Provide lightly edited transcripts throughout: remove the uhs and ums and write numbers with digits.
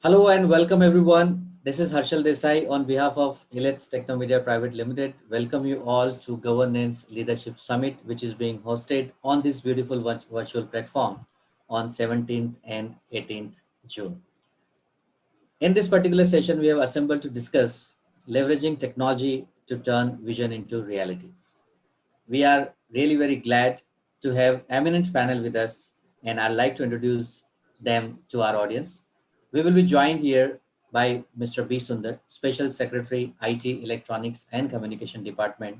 Hello and welcome everyone. This is Harshal Desai on behalf of Elets Technomedia Private Limited. Welcome you all to Governance Leadership Summit, which is being hosted on this beautiful virtual platform on 17th and 18th June. In this particular session, we have assembled to discuss leveraging technology to turn vision into reality. We are really very glad to have eminent panel with us, and I'd like to introduce them to our audience. We will be joined here by Mr. B. Sundar, Special Secretary, IT, Electronics and Communication Department,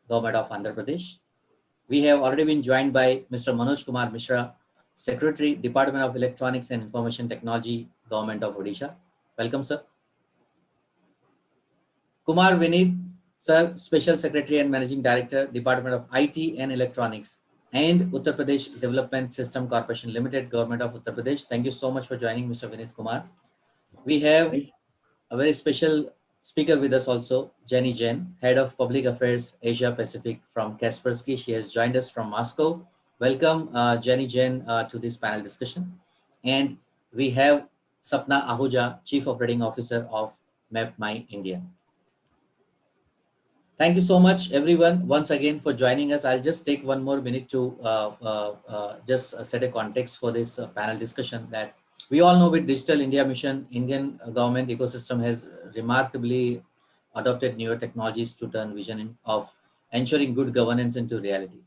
Government of Andhra Pradesh. We have already been joined by Mr. Manoj Kumar Mishra, Secretary, Department of Electronics and Information Technology, Government of Odisha. Welcome, sir. Kumar Vinit, Sir, Special Secretary and Managing Director, Department of IT and Electronics, and Uttar Pradesh Development System Corporation Limited, Government of Uttar Pradesh. Thank you so much for joining, Mr. Vinit Kumar. We have a very special speaker with us also, Jenny Jain, Head of Public Affairs Asia Pacific from Kaspersky. She has joined us from Moscow. Welcome, Jenny Jain, to this panel discussion. And we have Sapna Ahuja, Chief Operating Officer of MapMy India. Thank you so much, everyone, once again for joining us. I'll just take one more minute to just set a context for this panel discussion that we all know with Digital India Mission, Indian government ecosystem has remarkably adopted newer technologies to turn vision of ensuring good governance into reality.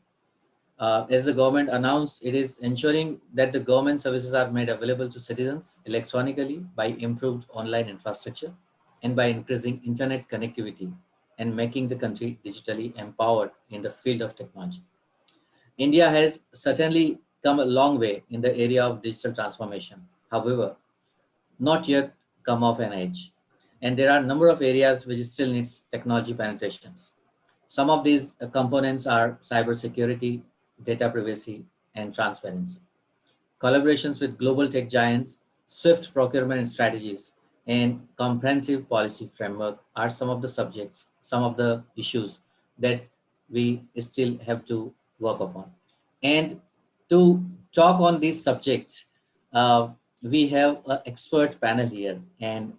As the government announced, it is ensuring that the government services are made available to citizens electronically by improved online infrastructure and by increasing internet connectivity and making the country digitally empowered in the field of technology. India has certainly come a long way in the area of digital transformation. However, not yet come of an age. And there are a number of areas which still needs technology penetrations. Some of these components are cybersecurity, data privacy, and transparency. Collaborations with global tech giants, swift procurement strategies, and comprehensive policy framework are some of the subjects, some of the issues that we still have to work upon. And to talk on these subjects, we have an expert panel here. And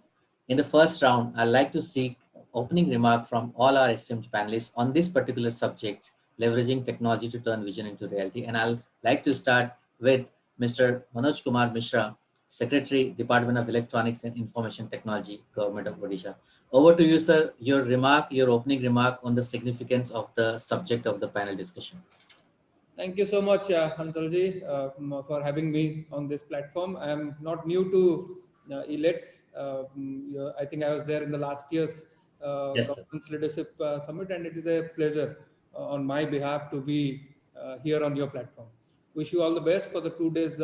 in the first round, I'd like to seek opening remark from all our esteemed panelists on this particular subject, leveraging technology to turn vision into reality. And I'll like to start with Mr. Manoj Kumar Mishra, Secretary, Department of Electronics and Information Technology, Government of Odisha. Over to you, sir. Your opening remark on the significance of the subject of the panel discussion. Thank you so much, Hansalji, for having me on this platform. I am not new to Elets. I think I was there in the last year's Yes, sir. Governance Leadership Summit, and it is a pleasure on my behalf to be here on your platform. Wish you all the best for the 2 days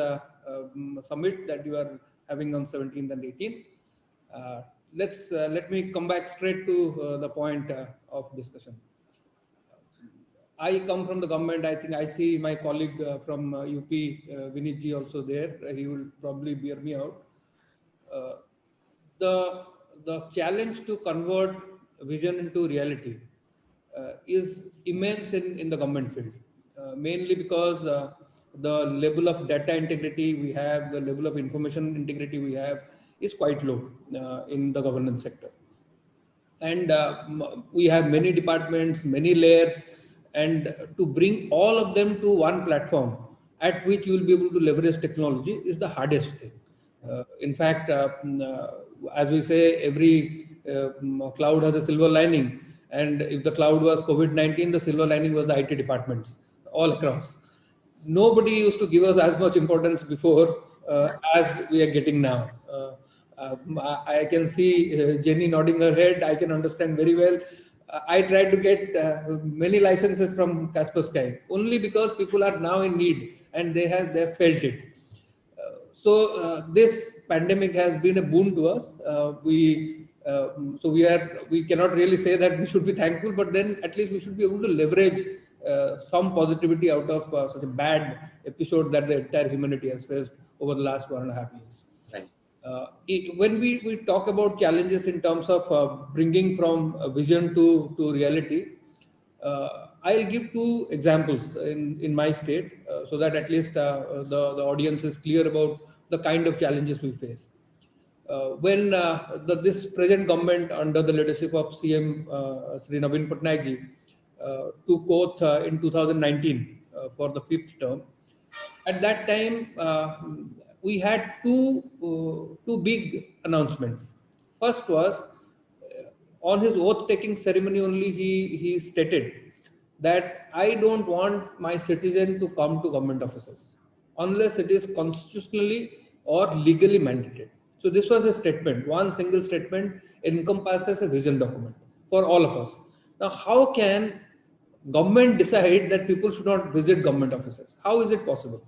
summit that you are having on 17th and 18th. Let me come back straight to the point of discussion. I come from the government. I think I see my colleague from UP, Vinit ji, also there. He will probably bear me out. Uh, the challenge to convert vision into reality is immense in the government field, mainly because the level of data integrity we have, the level of information integrity we have is quite low in the governance sector. And we have many departments, many layers, and to bring all of them to one platform at which you will be able to leverage technology is the hardest thing. In fact, as we say, every cloud has a silver lining, and if the cloud was COVID-19, the silver lining was the IT departments all across. Nobody used to give us as much importance before as we are getting now. I can see Jenny nodding her head. I can understand very well. I tried to get many licenses from Kaspersky only because people are now in need and they have felt it. So this pandemic has been a boon to us. We cannot really say that we should be thankful, but then at least we should be able to leverage some positivity out of such a bad episode that the entire humanity has faced over the last 1.5 years. Right. When we talk about challenges in terms of bringing from vision to reality, I'll give two examples in my state so that at least the audience is clear about the kind of challenges we face. When this present government under the leadership of CM Sri Naveen Patnaik ji took oath in 2019 for the fifth term, at that time we had two big announcements. First was on his oath taking ceremony only he stated that I don't want my citizen to come to government offices unless it is constitutionally or legally mandated. So this was a statement, one single statement encompasses a vision document for all of us. Now how can government decide that people should not visit government offices? How is it possible?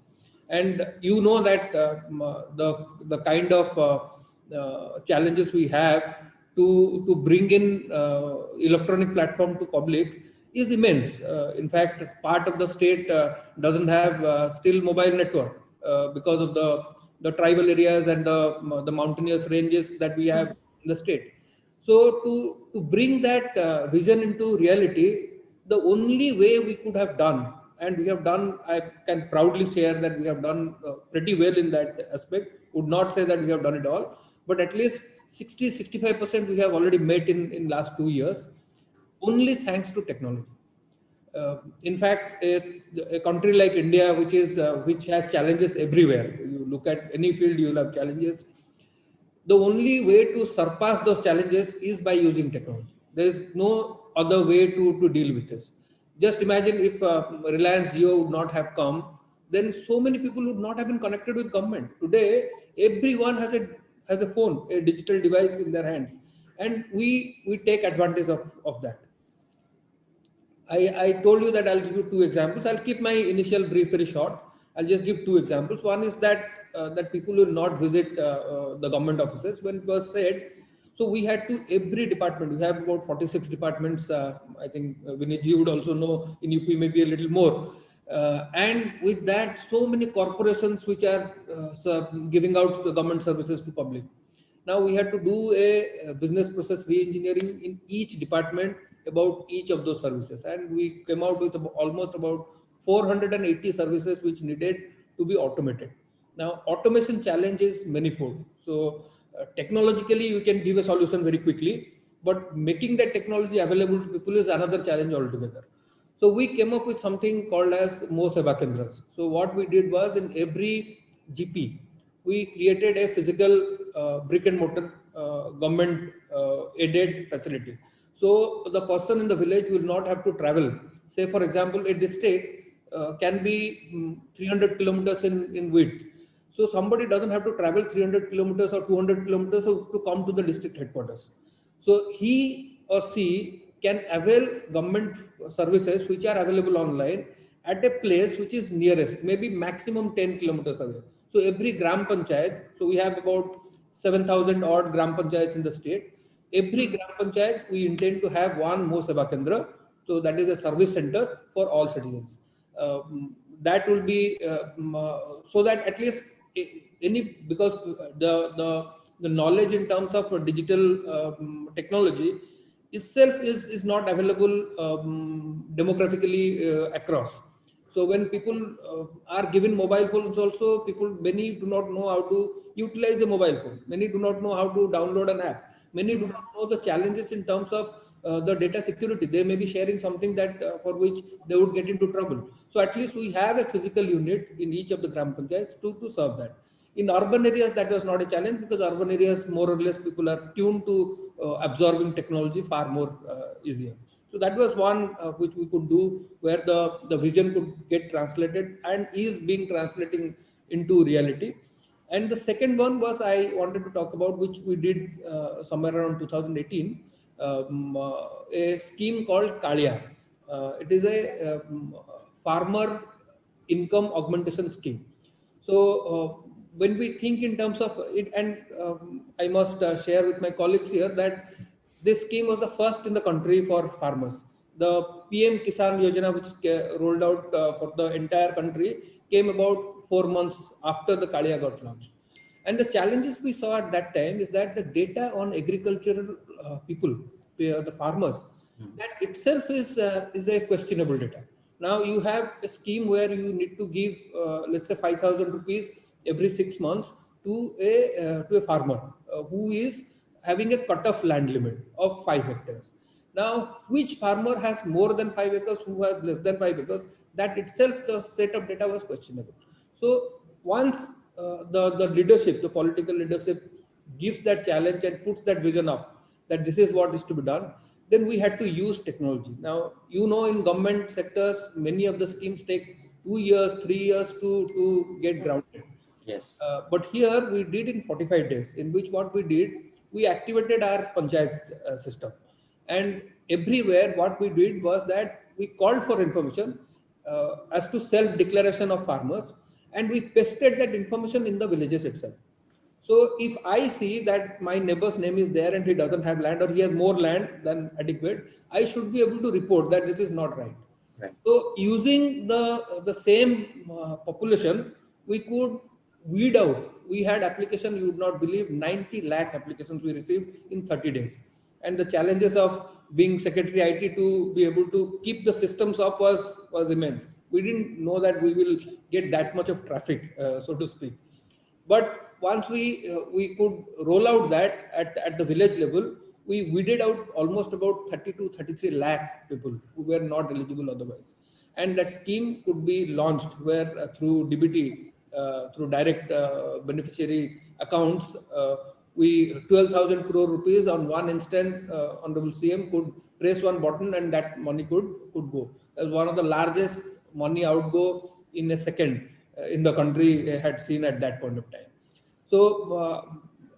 And you know that the kind of challenges we have to bring in electronic platform to public is immense. In fact, part of the state doesn't have still mobile network because of the tribal areas and the mountainous ranges that we have in the state. So to bring that vision into reality, the only way we could have done, and we have done, I can proudly share that we have done pretty well in that aspect. Would not say that we have done it all, but at least 60-65% we have already met in last 2 years, only thanks to technology. In fact, a country like India, which has challenges everywhere, you look at any field, you will have challenges. The only way to surpass those challenges is by using technology. There is no other way to deal with this. Just imagine if Reliance Jio would not have come, then so many people would not have been connected with government. Today, everyone has a phone, a digital device in their hands, and we take advantage of that. I told you that I'll give you two examples. I'll keep my initial brief very short. I'll just give two examples. One is that people will not visit the government offices. When it was said, so we had to every department. We have about 46 departments. I think Vinay would also know in UP maybe a little more. And with that, so many corporations which are giving out the government services to public. Now we had to do a business process re-engineering in each department about each of those services, and we came out with almost about 480 services which needed to be automated. Now automation challenge is manifold. So technologically you can give a solution very quickly, but making that technology available to people is another challenge altogether. So we came up with something called as Mo Seva Kendras. So what we did was in every GP, we created a physical brick and mortar government aided facility. So the person in the village will not have to travel. Say, for example, a district can be 300 kilometers in width. So somebody doesn't have to travel 300 kilometers or 200 kilometers to come to the district headquarters. So he or she can avail government services which are available online at a place which is nearest, maybe maximum 10 kilometers away. So every gram panchayat, so we have about 7,000 odd gram panchayats in the state. Every gram panchayat, we intend to have one Mo Seva Kendra. So that is a service center for all citizens. That will be so that at least any, because the knowledge in terms of digital technology itself is not available demographically across. So when people are given mobile phones also, many do not know how to utilize a mobile phone. Many do not know how to download an app. Many do not know the challenges in terms of the data security. They may be sharing something that for which they would get into trouble. So at least we have a physical unit in each of the gram panchayats to serve that. In urban areas, that was not a challenge because urban areas, more or less, people are tuned to absorbing technology far more easier. So that was one which we could do, where the vision could get translated and is being translating into reality. And the second one was I wanted to talk about, which we did somewhere around 2018, a scheme called Kalia. It is a farmer income augmentation scheme. So when we think in terms of it, and I must share with my colleagues here that this scheme was the first in the country for farmers. The PM Kisan Yojana, which rolled out for the entire country, came about 4 months after the Kalia got launched. And the challenges we saw at that time is that the data on agricultural people, the farmers, that itself is a questionable data. Now you have a scheme where you need to give, let's say, 5,000 rupees every 6 months to a farmer who is having a cut-off land limit of 5 hectares. Now, which farmer has more than 5 acres, who has less than 5 acres? That itself, the set of data was questionable. So once the leadership, the political leadership, gives that challenge and puts that vision up that this is what is to be done, then we had to use technology. Now, in government sectors, many of the schemes take 2 years, 3 years to get grounded. Yes. But here we did in 45 days, in which what we did, we activated our panchayat system. And everywhere what we did was that we called for information as to self-declaration of farmers, and we pasted that information in the villages itself. So if I see that my neighbor's name is there and he doesn't have land, or he has more land than adequate, I should be able to report that this is not right. Right. So using the same population, we could weed out. We had application, you would not believe, 90 lakh applications we received in 30 days. And the challenges of being Secretary IT to be able to keep the systems up was immense. We didn't know that we will get that much of traffic, so to speak. But once we could roll out that at the village level, we weeded out almost about 30 to 33 lakh people who were not eligible otherwise. And that scheme could be launched where through DBT, through direct beneficiary accounts, we 12,000 crore rupees on one instant, Honorable CM could press one button and that money could go. That's one of the largest money outgo in a second in the country had seen at that point of time. So,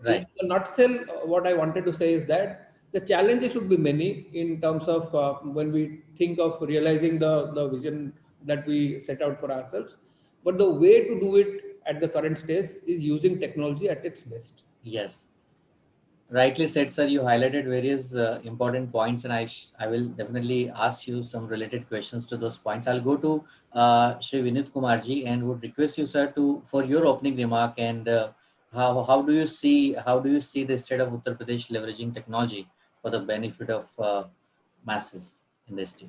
in Right. a nutshell, what I wanted to say is that the challenges should be many in terms of when we think of realizing the vision that we set out for ourselves. But the way to do it at the current stage is using technology at its best. Yes. Rightly said, sir. You highlighted various important points, and I will definitely ask you some related questions to those points. I'll go to Shri Vinit Kumarji and would request you, sir, to for your opening remark and how do you see the state of Uttar Pradesh leveraging technology for the benefit of masses in the state?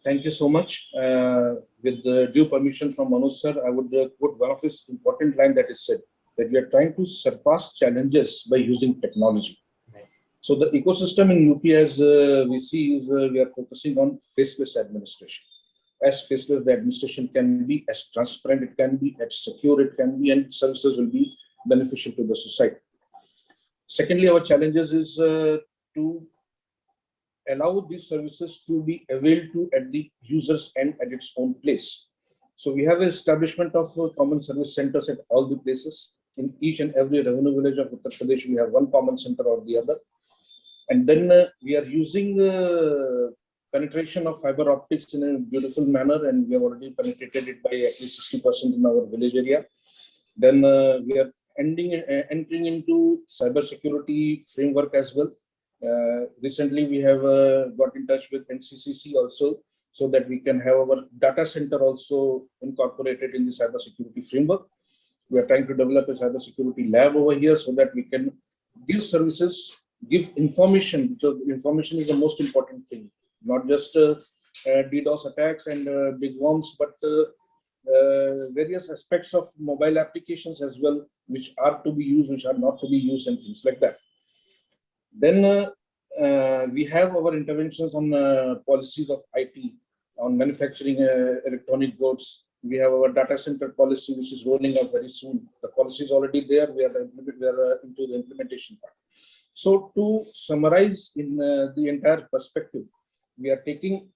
Thank you so much. With the due permission from Manoj sir, I would quote one of his important line that is said that we are trying to surpass challenges by using technology. Right. So the ecosystem in UP, as we see, is we are focusing on faceless administration. As faceless the administration can be, as transparent it can be, as secure it can be, and services will be beneficial to the society. Secondly, our challenges is to allow these services to be availed to at the user's end at its own place. So we have establishment of common service centers at all the places. In each and every revenue village of Uttar Pradesh, we have one common center or the other. And then we are using penetration of fiber optics in a beautiful manner, and we have already penetrated it by at least 60% in our village area. Then we are entering into cybersecurity framework as well. Recently, we have got in touch with NCCC also, so that we can have our data center also incorporated in the cybersecurity framework. We are trying to develop a cybersecurity lab over here so that we can give services, give information. So information is the most important thing, not just DDoS attacks and big worms, but various aspects of mobile applications as well, which are to be used, which are not to be used, and things like that. Then we have our interventions on policies of IT, on manufacturing electronic goods. We have our data center policy, which is rolling out very soon. The policy is already there. We are into the implementation part. So to summarize in the entire perspective, we are taking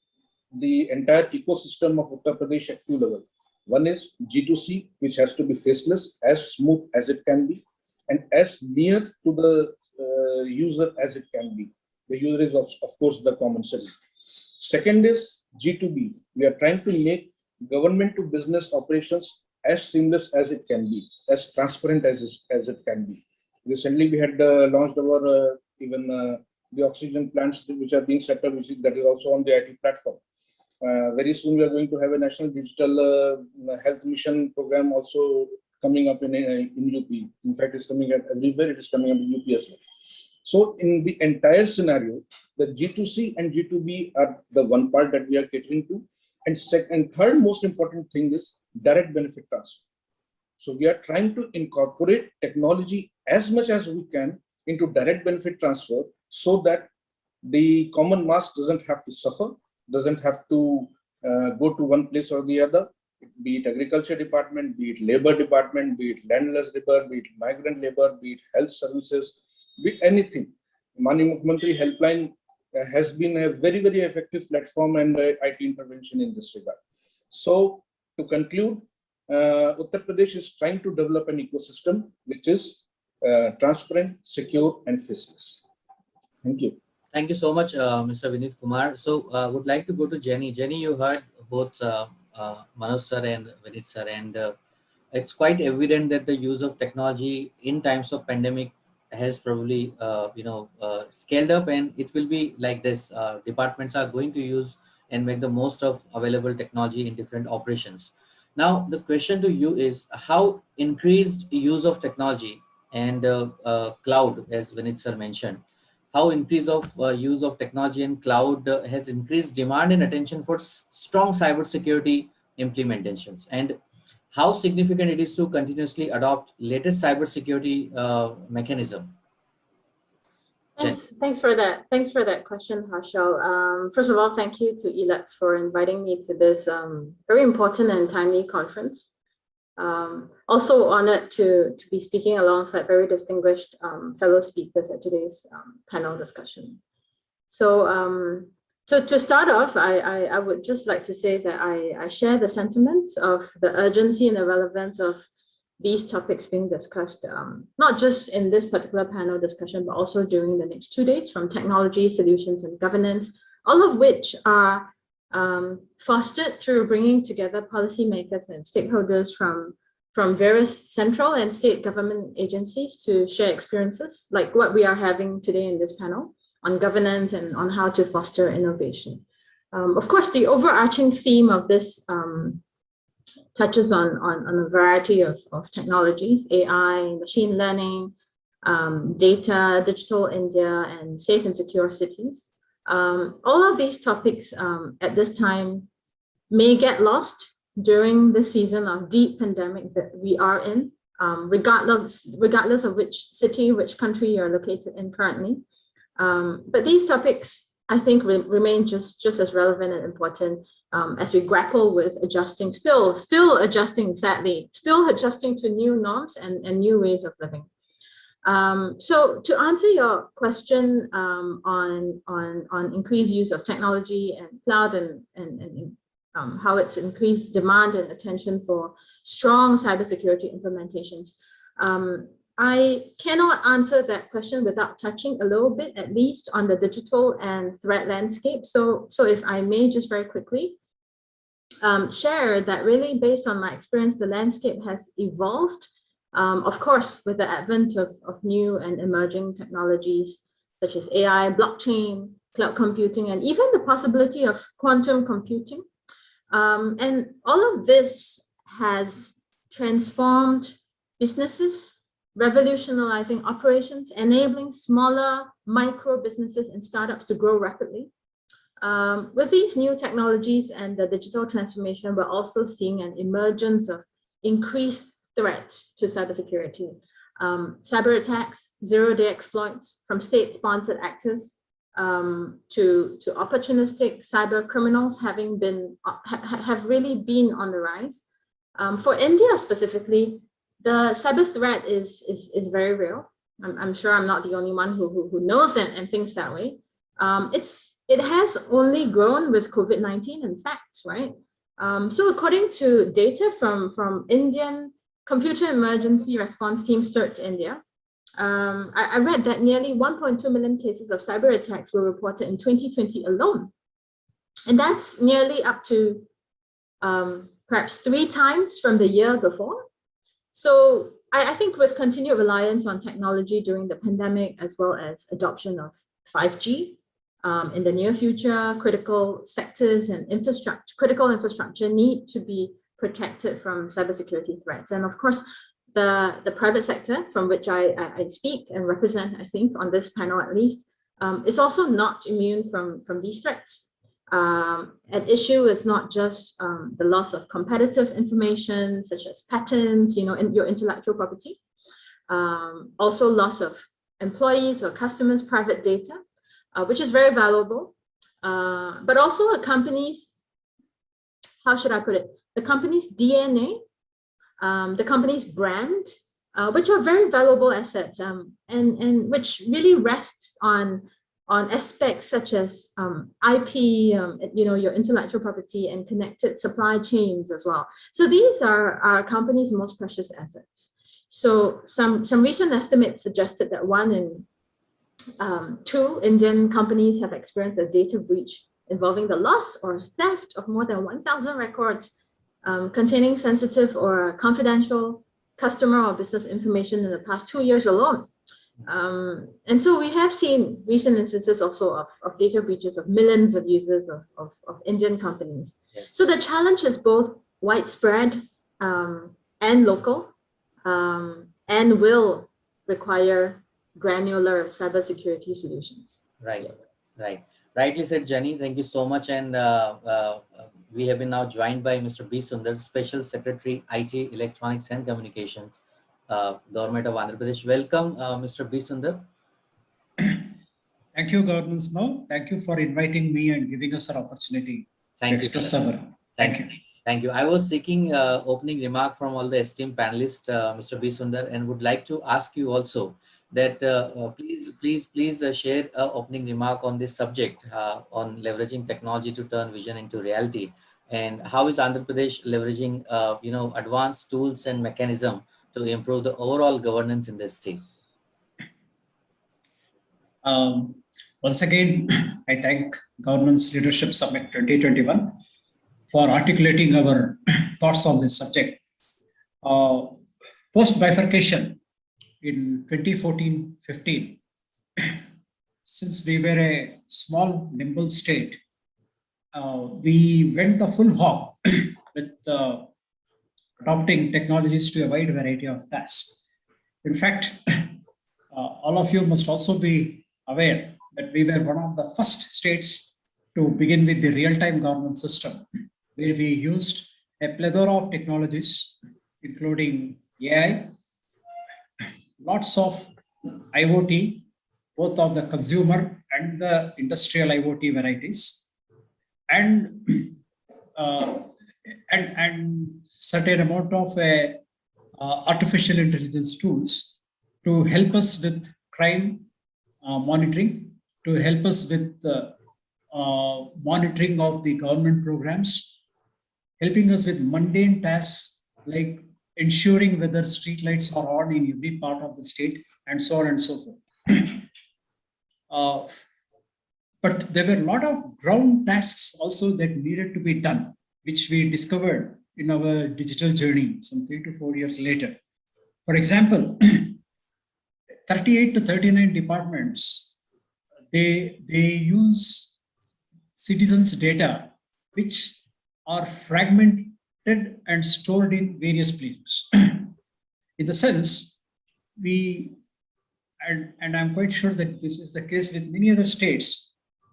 the entire ecosystem of Uttar Pradesh at two levels. One is G2C, which has to be faceless, as smooth as it can be, and as near to the user as it can be. The user is of course the common citizen. Second is G2B. We are trying to make government to business operations as seamless as it can be, as transparent as it can be. Recently, we had launched our even the oxygen plants which are being set up, that is also on the IT platform. Very soon, we are going to have a national digital health mission program also coming up in UP. In fact, it's coming up everywhere. It is coming up in UP as well. So in the entire scenario, the G2C and G2B are the one part that we are catering to. And second, third most important thing is direct benefit transfer. So we are trying to incorporate technology as much as we can into direct benefit transfer, so that the common mass doesn't have to suffer, doesn't have to go to one place or the other, be it agriculture department, be it labor department, be it landless labor, be it migrant labor, be it health services, be it anything. Mani Mukhyamantri Helpline has been a very, very effective platform and IT intervention in this regard. So to conclude, Uttar Pradesh is trying to develop an ecosystem which is transparent, secure, and faceless. Thank you. Thank you so much, Mr. Vinit Kumar. So would like to go to Jenny. Jenny, you heard both Manoj sir and Vinit sir, and it's quite evident that the use of technology in times of pandemic has probably scaled up, and it will be like this. Departments are going to use and make the most of available technology in different operations. Now the question to you is, how increased use of technology and cloud, as Vinit sir mentioned, how increase of use of technology and cloud has increased demand and attention for strong cybersecurity implementations, and how significant it is to continuously adopt latest cybersecurity mechanism. Thanks for that. Thanks for that question, Harshal. First of all, thank you to Elets for inviting me to this very important and timely conference. Also honored to be speaking alongside very distinguished fellow speakers at today's panel discussion. So to start off, I would just like to say that I share the sentiments of the urgency and the relevance of these topics being discussed, not just in this particular panel discussion, but also during the next 2 days, from technology, solutions, and governance, all of which are fostered through bringing together policymakers and stakeholders from various central and state government agencies to share experiences like what we are having today in this panel on governance and on how to foster innovation. Of course, the overarching theme of this touches on a variety of technologies: AI, machine learning, data, digital India, and safe and secure cities. All of these topics at this time may get lost during the season of deep pandemic that we are in, regardless of which city, which country you're located in currently. But these topics, I think, remain just as relevant and important as we grapple with adjusting, still adjusting, sadly, still adjusting to new norms and new ways of living. So to answer your question on increased use of technology and cloud and how it's increased demand and attention for strong cybersecurity implementations, I cannot answer that question without touching a little bit, at least, on the digital and threat landscape. So if I may just very quickly share that, really based on my experience, the landscape has evolved, of course, with the advent of new and emerging technologies such as AI, blockchain, cloud computing, and even the possibility of quantum computing. And all of this has transformed businesses, revolutionizing operations, enabling smaller micro businesses and startups to grow rapidly. With these new technologies and the digital transformation, we're also seeing an emergence of increased threats to cybersecurity. Cyber attacks, zero-day exploits from state-sponsored actors, to opportunistic cyber criminals have really been on the rise. For India specifically, the cyber threat is very real. I'm sure I'm not the only one who knows and thinks that way. It has only grown with COVID-19, in fact, right? So according to data from Indian Computer Emergency Response Team CERT India, I read that nearly 1.2 million cases of cyber attacks were reported in 2020 alone. And that's nearly up to perhaps 3 times from the year before. So I think with continued reliance on technology during the pandemic, as well as adoption of 5G in the near future, critical sectors and critical infrastructure need to be protected from cybersecurity threats. And of course, the private sector, from which I speak and represent, I think, on this panel at least, is also not immune from these threats. At issue is not just the loss of competitive information, such as patents, and your intellectual property, also loss of employees or customers' private data, which is very valuable, but also a company's, how should I put it, the company's DNA, the company's brand, which are very valuable assets, and which really rests on aspects such as IP, your intellectual property, and connected supply chains as well. So these are our company's most precious assets. So some recent estimates suggested that 1 in 2 Indian companies have experienced a data breach involving the loss or theft of more than 1,000 records containing sensitive or confidential customer or business information in the past 2 years alone. And so we have seen recent instances also of data breaches of millions of users of Indian companies. Yes. So the challenge is both widespread and local, and will require granular cybersecurity solutions. Right, right. Rightly said, Jenny. Thank you so much. And we have been now joined by Mr. B. Sundar, Special Secretary, IT, Electronics and Communications, Government of Andhra Pradesh. Welcome, Mr. B. Sundar. Thank you, Governance Now. Thank you for inviting me and giving us an opportunity to express our. Thank you. Thank you. I was seeking opening remark from all the esteemed panelists, Mr. B. Sundar, and would like to ask you also that please share an opening remark on this subject on leveraging technology to turn vision into reality, and how is Andhra Pradesh leveraging advanced tools and mechanism to improve the overall governance in the state. Once again, I thank Government's Leadership Summit 2021 for articulating our thoughts on this subject. Post-bifurcation in 2014-15, since we were a small, nimble state, we went the full hog with adopting technologies to a wide variety of tasks. In fact, all of you must also be aware that we were one of the first states to begin with the real-time government system, where we used a plethora of technologies, including AI, lots of IoT, both of the consumer and the industrial IoT varieties, and certain amount of artificial intelligence tools to help us with crime monitoring, to help us with monitoring of the government programs, helping us with mundane tasks like ensuring whether streetlights are on in every part of the state, and so on and so forth. But there were a lot of ground tasks also that needed to be done, which we discovered in our digital journey some 3 to 4 years later. For example, 38 to 39 departments, they use citizens' data, which are fragmented and stored in various places. In the sense, and I'm quite sure that this is the case with many other states,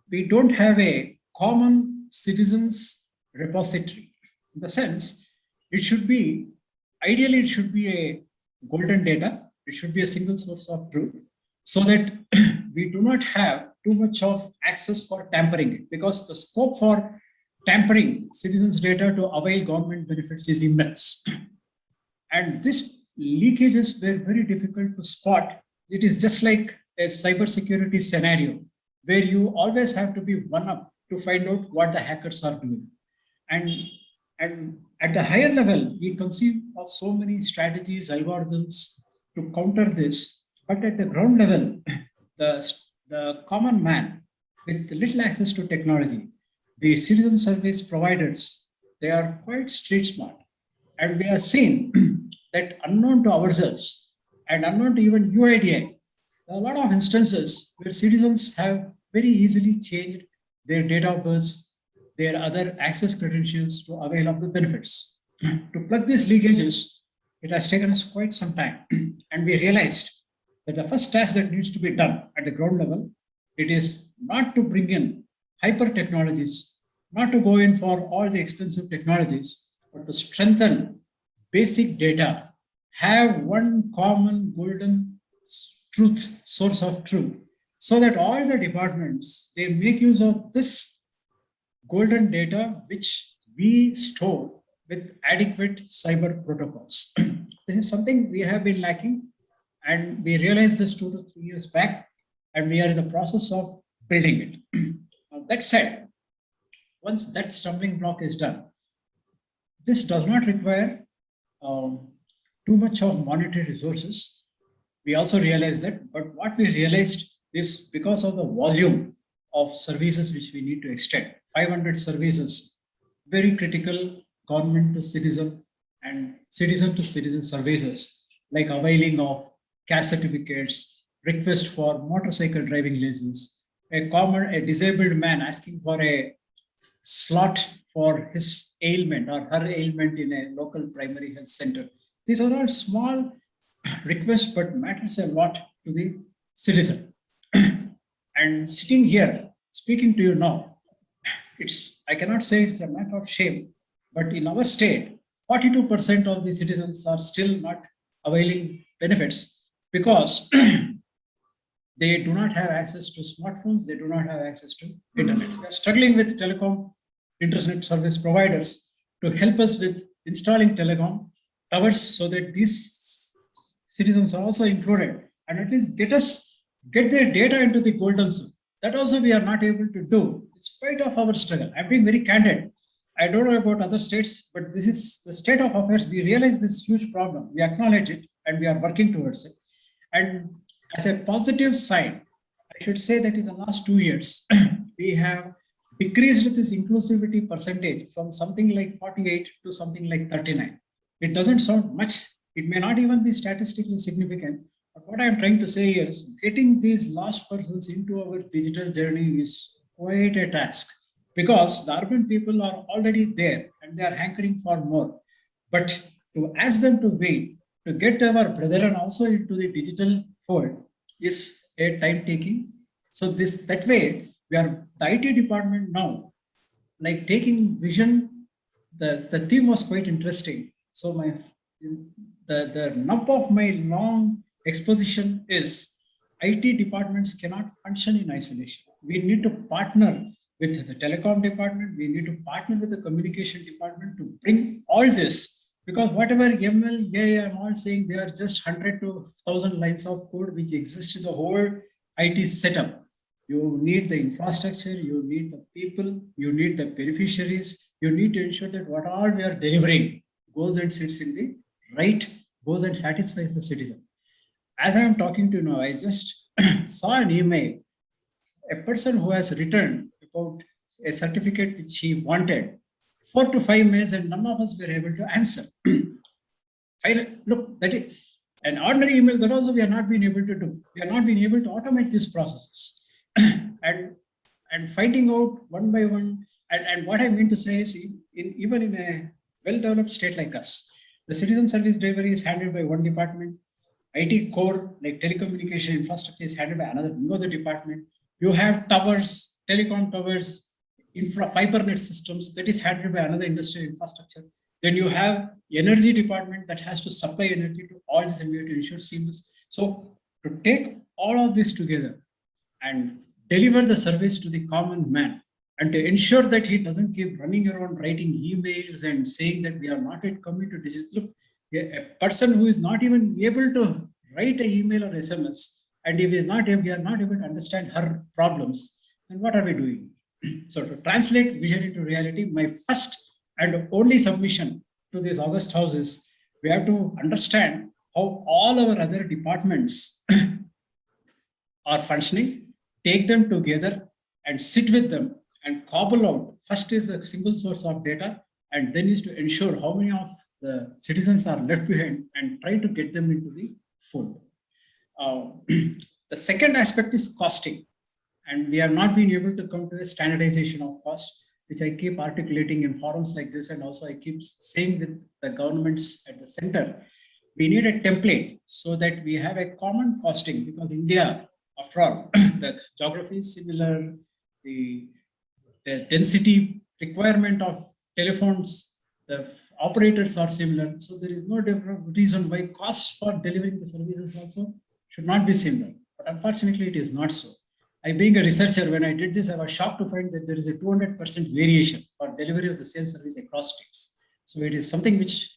we don't have a common citizens repository. In the sense, ideally it should be a golden data. It should be a single source of truth, so that we do not have too much of access for tampering it, because the scope for tampering citizens' data to avail government benefits is immense. And these leakages were very difficult to spot. It is just like a cybersecurity scenario, where you always have to be one up to find out what the hackers are doing. And at the higher level, we conceive of so many strategies, algorithms to counter this. But at the ground level, the common man with little access to technology, the citizen service providers, they are quite street smart. And we have seen that unknown to ourselves and unknown to even UIDI, there are a lot of instances where citizens have very easily changed their date of birth, their other access credentials to avail of the benefits. To plug these leakages, it has taken us quite some time. And we realized that the first task that needs to be done at the ground level, it is not to bring in hyper technologies not to go in for all the expensive technologies, but to strengthen basic data, have one common golden truth, source of truth, so that all the departments, they make use of this golden data which we store with adequate cyber protocols. This is something we have been lacking, and we realized this 2 to 3 years back, and we are in the process of building it. That said, once that stumbling block is done, this does not require too much of monetary resources. We also realized that, but what we realized is because of the volume of services which we need to extend, 500 services, very critical government to citizen and citizen to citizen services, like availing of caste certificates, request for motorcycle driving license, a disabled man asking for a slot for his ailment or her ailment in a local primary health center. These are all small requests, but matters a lot to the citizen. And sitting here, speaking to you now, I cannot say it's a matter of shame, but in our state, 42% of the citizens are still not availing benefits because they do not have access to smartphones, they do not have access to internet. We are struggling with telecom internet service providers to help us with installing telecom towers so that these citizens are also included and at least get their data into the golden zone. That also we are not able to do in spite of our struggle. I'm being very candid. I don't know about other states, but this is the state of affairs. We realize this huge problem. We acknowledge it and we are working towards it. And as a positive side, I should say that in the last 2 years, we have decreased this inclusivity percentage from something like 48 to something like 39. It doesn't sound much. It may not even be statistically significant. But what I'm trying to say is getting these lost persons into our digital journey is quite a task because the urban people are already there and they are hankering for more. But to ask them to wait, to get our brethren also into the digital fold is a time taking. So that way, we are the IT department now, like taking vision, the theme was quite interesting. So the nub of my long exposition is IT departments cannot function in isolation. We need to partner with the telecom department. We need to partner with the communication department to bring all this, because whatever ML, AI, I'm all saying they are just 100 to 1000 lines of code which exist in the whole IT setup. You need the infrastructure, you need the people, you need the beneficiaries, you need to ensure that what all we are delivering goes and sits in the right, goes and satisfies the citizen. As I am talking to you now, I just saw an email, a person who has written about a certificate which he wanted, 4 to 5 mails, and none of us were able to answer. Look, that is an ordinary email that also we are not being able to do. We are not being able to automate these processes. and finding out one by one, and what I mean to say is even in a well-developed state like us, the citizen service delivery is handled by one department. IT core, like telecommunication infrastructure, is handled by another department. You have towers, telecom towers, fiber net systems, that is handled by another industrial infrastructure. Then you have energy department that has to supply energy to all this and we have to ensure seamless. So to take all of this together and deliver the service to the common man, and to ensure that he doesn't keep running around writing emails and saying that we are not yet coming to digital. Look, a person who is not even able to write an email or SMS, and if we are not able to understand her problems, then what are we doing? So to translate vision into reality, my first and only submission to this August House is we have to understand how all our other departments are functioning, take them together and sit with them and cobble out. First is a single source of data, and then is to ensure how many of the citizens are left behind and try to get them into the fold. The second aspect is costing, and we have not been able to come to a standardization of cost, which I keep articulating in forums like this, and also I keep saying with the governments at the center, we need a template so that we have a common costing, because India, after all, the geography is similar, the density requirement of telephones, the operators are similar. So there is no different reason why cost for delivering the services also should not be similar. But unfortunately, it is not so. I, being a researcher, when I did this, I was shocked to find that there is a 200% variation for delivery of the same service across states. So it is something which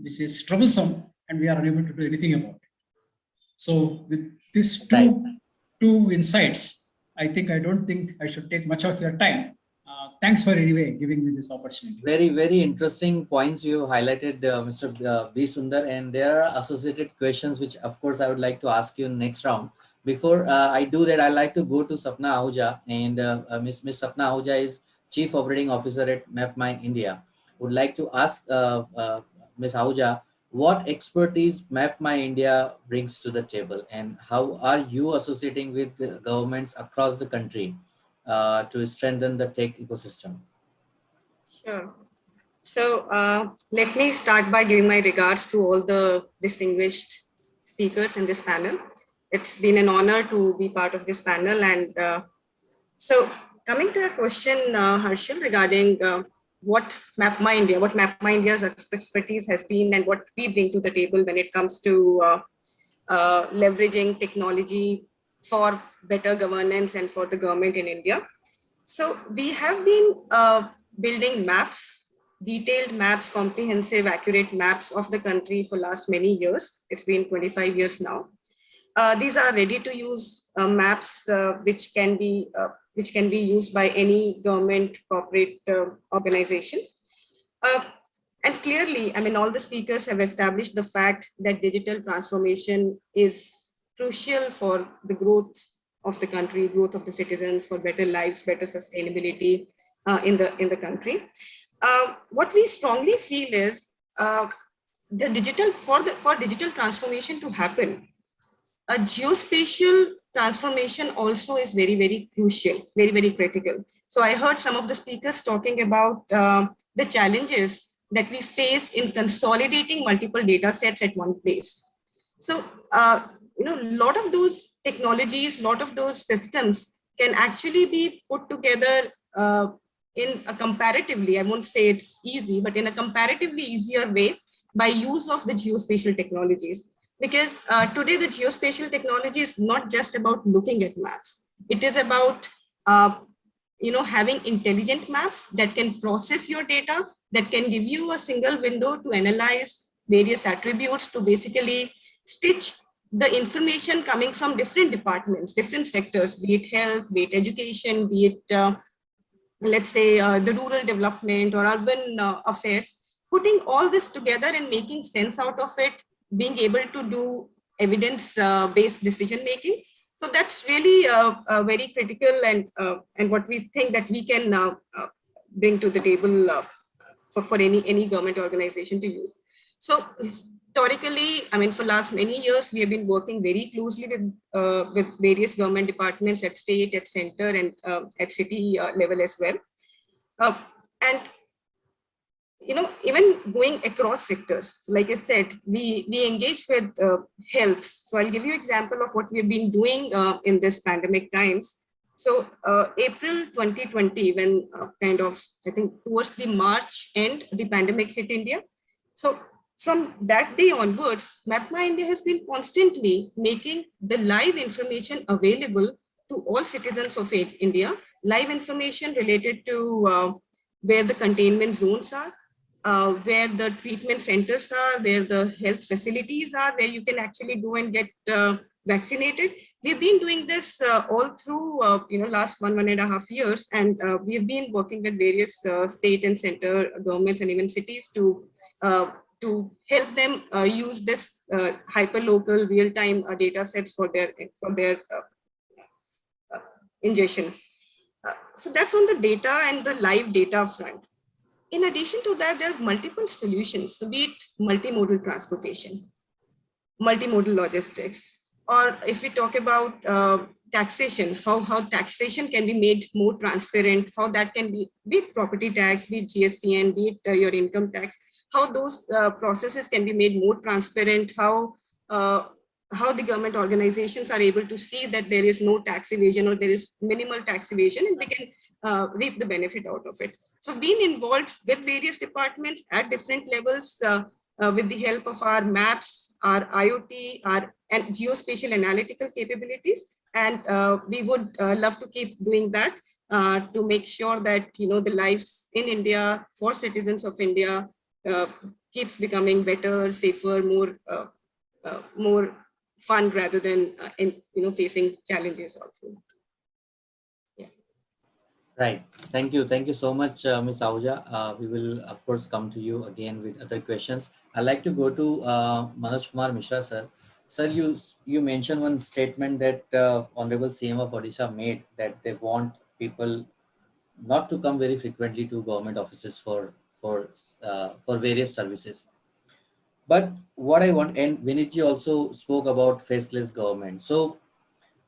is troublesome, and we are unable to do anything about it. So with these two insights, I don't think I should take much of your time. Thanks for anyway giving me this opportunity. Very interesting points you highlighted, Mr. B. Sundar, and there are associated questions which, of course, I would like to ask you in next round. Before I do that, I'd like to go to Sapna Ahuja, and Miss Sapna Ahuja is Chief Operating Officer at MapMy India. Would like to ask Ms. Ahuja, what expertise MapMy India brings to the table, and how are you associating with the governments across the country to strengthen the tech ecosystem? Sure. So let me start by giving my regards to all the distinguished speakers in this panel. It's been an honor to be part of this panel. And so coming to a question, Harshal, regarding what MapMy India's expertise has been and what we bring to the table when it comes to leveraging technology for better governance and for the government in India. So we have been building maps, detailed maps, comprehensive, accurate maps of the country for last many years. It's been 25 years now. These are ready-to-use maps which can be used by any government corporate organization. And clearly, I mean, all the speakers have established the fact that digital transformation is crucial for the growth of the country, growth of the citizens, for better lives, better sustainability in the country. What we strongly feel is for digital transformation to happen, a geospatial transformation also is very, very crucial, very, very critical. So I heard some of the speakers talking about the challenges that we face in consolidating multiple data sets at one place. So, a lot of those technologies, a lot of those systems can actually be put together in a comparatively, I won't say it's easy, but in a comparatively easier way by use of the geospatial technologies. Because today the geospatial technology is not just about looking at maps. It is about having intelligent maps that can process your data, that can give you a single window to analyze various attributes, to basically stitch the information coming from different departments, different sectors, be it health, be it education, be it, let's say, the rural development or urban affairs, putting all this together and making sense out of it, being able to do evidence-based decision making. So that's really very critical, and what we think that we can bring to the table for any government organization to use. So historically, I mean, for last many years, we have been working very closely with various government departments at state, at center, and at city level as well. And even going across sectors. So like I said, we engage with health. So I'll give you an example of what we've been doing in this pandemic times. So April 2020, when I think towards the March end, the pandemic hit India. So from that day onwards, MapMy India has been constantly making the live information available to all citizens of India, live information related to where the containment zones are, where the treatment centers are, where the health facilities are, where you can actually go and get vaccinated. We've been doing this all through last 1.5 years, and we've been working with various state and center governments and even cities to help them use this hyper-local real-time data sets for their ingestion. So that's on the data and the live data front. In addition to that, there are multiple solutions, so be it multimodal transportation, multimodal logistics, or if we talk about taxation, how taxation can be made more transparent, how that can be it property tax, be it GSTN, be it your income tax, how those processes can be made more transparent, how the government organizations are able to see that there is no tax evasion or there is minimal tax evasion, and they can reap the benefit out of it. So we've been involved with various departments at different levels with the help of our maps, our IoT, our and geospatial analytical capabilities. And we would love to keep doing that to make sure that the lives in India for citizens of India keeps becoming better, safer, more fun rather than facing challenges also. Right. Thank you so much, Ms. Ahuja. We will, of course, come to you again with other questions. I'd like to go to Manoj Kumar Mishra, sir. Sir, you mentioned one statement that Honorable CM of Odisha made, that they want people not to come very frequently to government offices for various services. But what I want, and Vinitji also spoke about faceless government. So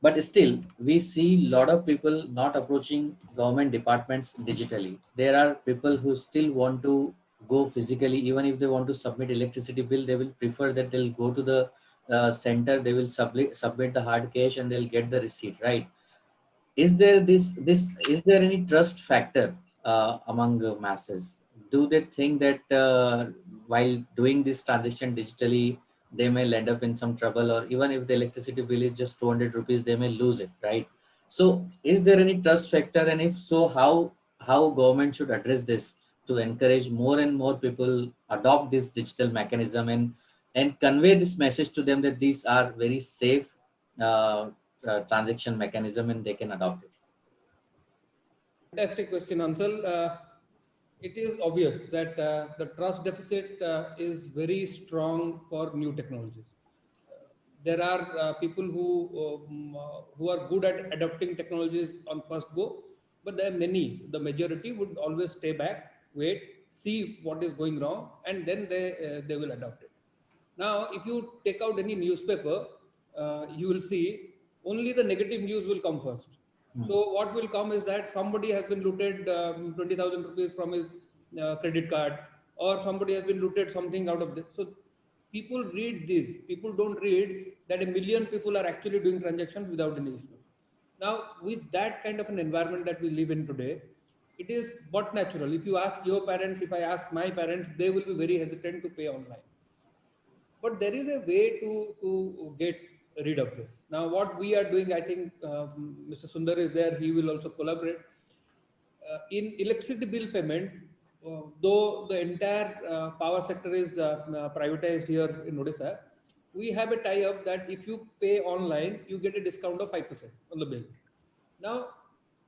but still we see a lot of people not approaching government departments digitally. There are people who still want to go physically. Even if they want to submit electricity bill, they will prefer that they'll go to the center, they will submit the hard cash and they'll get the receipt, right? Is there is there any trust factor among the masses? Do they think that while doing this transaction digitally, they may end up in some trouble, or even if the electricity bill is just 200 rupees, they may lose it, right? So is there any trust factor, and if so, how government should address this to encourage more and more people adopt this digital mechanism, and convey this message to them that these are very safe uh, transaction mechanism and they can adopt it? Fantastic question, Ansel. It is obvious that the trust deficit is very strong for new technologies. There are people who are good at adopting technologies on first go, but there are many. The majority would always stay back, wait, see what is going wrong, and then they will adopt it. Now, if you take out any newspaper, you will see only the negative news will come first. So what will come is that somebody has been looted 20,000 rupees from his credit card, or somebody has been looted something out of this. So people read this. People don't read that a million people are actually doing transactions without any issues. Now, with that kind of an environment that we live in today, it is but natural. If you ask your parents, if I ask my parents, they will be very hesitant to pay online. But there is a way to get rid of this. Now, what we are doing, I think Mr. Sundar is there, he will also collaborate. In electricity bill payment, though the entire power sector is privatized here in Odisha, we have a tie-up that if you pay online, you get a discount of 5% on the bill. Now,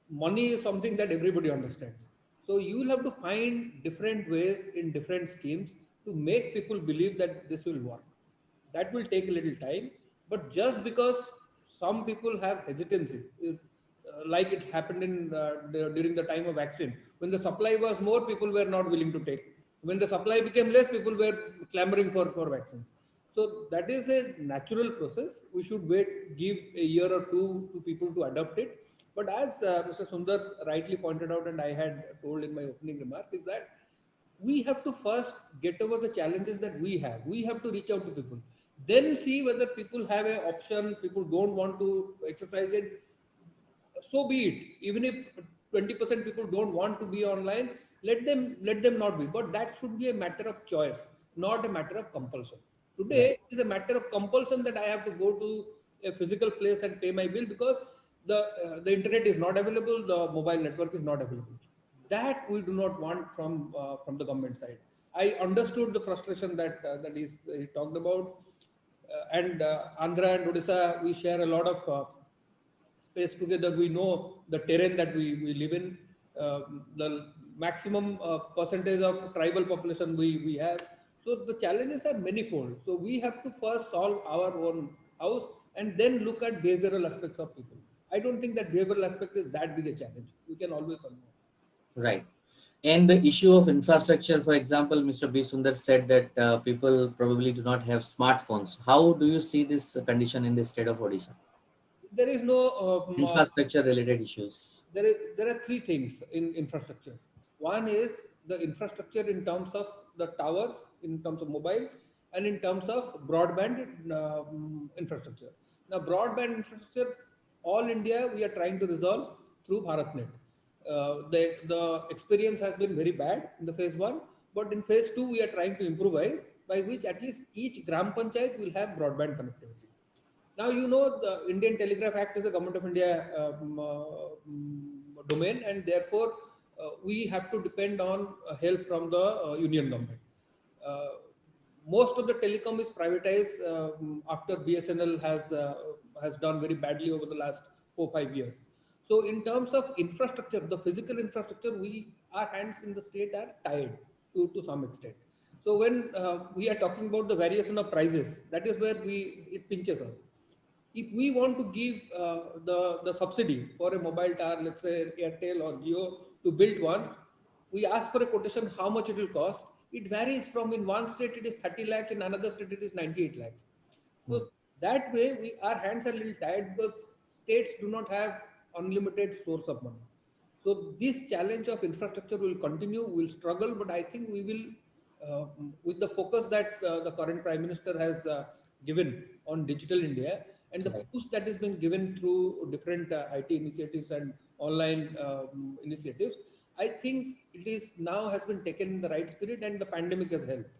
money is something that everybody understands. So you will have to find different ways in different schemes to make people believe that this will work. That will take a little time, but just because some people have hesitancy is like it happened during the time of vaccine. When the supply was more, people were not willing to take. When the supply became less, people were clamoring for vaccines. So that is a natural process. We should wait, give a year or two to people to adopt it. But as Mr. Sundar rightly pointed out, and I had told in my opening remark, is that we have to first get over the challenges that we have. We have to reach out to people, then see whether people have an option. People don't want to exercise it, so be it. Even if 20% people don't want to be online, let them not be. But that should be a matter of choice, not a matter of compulsion. Today Right. it is a matter of compulsion that I have to go to a physical place and pay my bill because the internet is not available, the mobile network is not available. That we do not want from the government side. I understood the frustration that he talked about, and Andhra and Odisha, we share a lot of space together. We know the terrain that we live in, the maximum percentage of tribal population we have. So the challenges are manifold. So we have to first solve our own house and then look at behavioral aspects of people. I don't think that behavioral aspect is that big a challenge. We can always solve it. Right. And the issue of infrastructure, for example, Mr. B. Sundar said that people probably do not have smartphones. How do you see this condition in the state of Odisha? There is no Infrastructure related issues. there are three things in infrastructure. One is the infrastructure in terms of the towers, in terms of mobile, and in terms of broadband infrastructure. Now, broadband infrastructure, all India, we are trying to resolve through BharatNet. The experience has been very bad in the phase 1, but in phase 2 we are trying to improvise, by which at least each Gram Panchayat will have broadband connectivity. Now, you know, the Indian Telegraph Act is a Government of India domain, and therefore we have to depend on help from the Union government. Most of the telecom is privatized after BSNL has done very badly over the last 4-5 years. So in terms of infrastructure, the physical infrastructure, our hands in the state are tied to some extent. So when we are talking about the variation of prices, that is where it pinches us. If we want to give the subsidy for a mobile tower, let's say Airtel or Jio, to build one, we ask for a quotation how much it will cost. It varies from, in one state it is 30 lakh, in another state it is 98 lakhs. So that way our hands are a little tied, because states do not have unlimited source of money. So this challenge of infrastructure will continue, we'll struggle, but I think we will, with the focus that the current Prime Minister has given on Digital India, and the push that is being given through different IT initiatives and online initiatives, I think it is now has been taken in the right spirit, and the pandemic has helped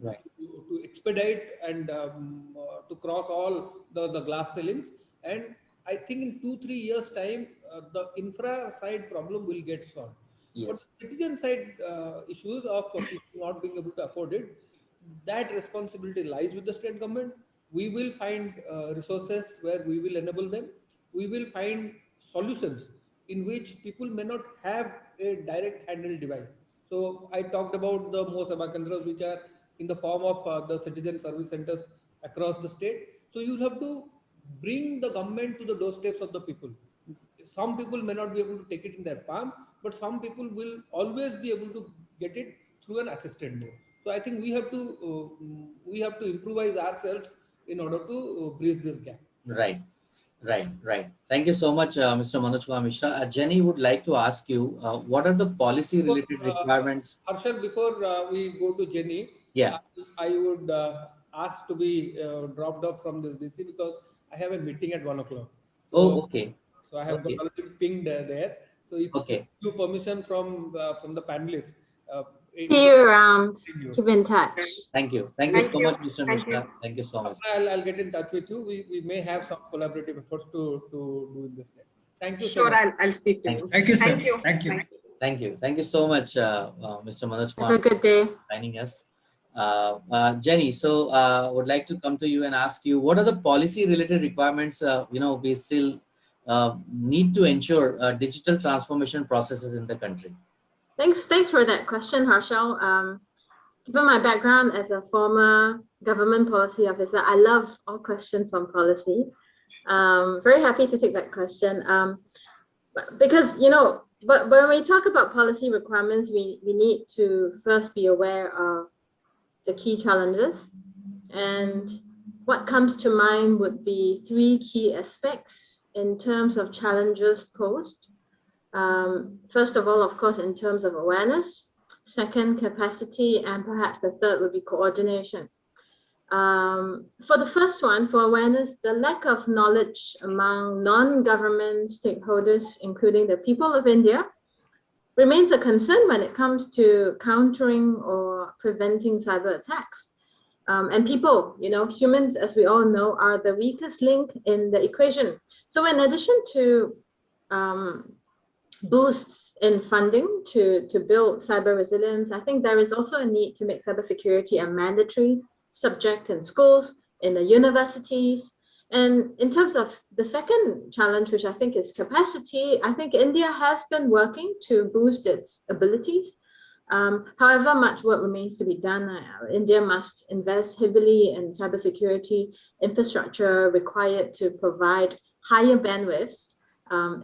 to expedite and to cross all the glass ceilings. And I think in 2-3 years time, the infra side problem will get solved. Yes. But citizen side issues of people not being able to afford it, that responsibility lies with the state government. We will find resources where we will enable them. We will find solutions in which people may not have a direct handheld device. So I talked about the Mo Sabha Kendras, which are in the form of the citizen service centers across the state. So you have to bring the government to the doorsteps of the people. Some people may not be able to take it in their palm, but some people will always be able to get it through an assisted mode. So I think we have to improvise ourselves in order to bridge this gap. Right. Thank you so much, Mr. Manoj Kumar Mishra. Jenny would like to ask you, what are the policy-related requirements? Harshal, before we go to Jenny, yeah, I would ask to be dropped off from this DC, because I have a meeting at 1 o'clock. So, okay. So I have got already pinged there. So if you permission from the panelists. See you around. Keep in touch. Thank you so much, Mr. Mishra. Thank you so much. I'll get in touch with you. We may have some collaborative efforts to do in this day. Thank you. Sure, I'll speak to you. Thank you, sir. Thank you so much, Mr. Manoj Kumar. Have a good day. Joining us. Jenny, so would like to come to you and ask you, what are the policy-related requirements we still need to ensure digital transformation processes in the country? Thanks for that question, Harshal. Given my background as a former government policy officer, I love all questions on policy. Very happy to take that question. Because, but when we talk about policy requirements, we need to first be aware of the key challenges. And what comes to mind would be 3 key aspects in terms of challenges posed. First of all, of course, in terms of awareness. Second, capacity, and perhaps the third would be coordination. For the first one, for awareness, the lack of knowledge among non-government stakeholders, including the people of India, remains a concern when it comes to countering or preventing cyber attacks. And people, humans, as we all know, are the weakest link in the equation. So in addition to boosts in funding to build cyber resilience, I think there is also a need to make cybersecurity a mandatory subject in schools, in the universities. And in terms of the second challenge, which I think is capacity, I think India has been working to boost its abilities. However, much work remains to be done. India must invest heavily in cybersecurity infrastructure required to provide higher bandwidths,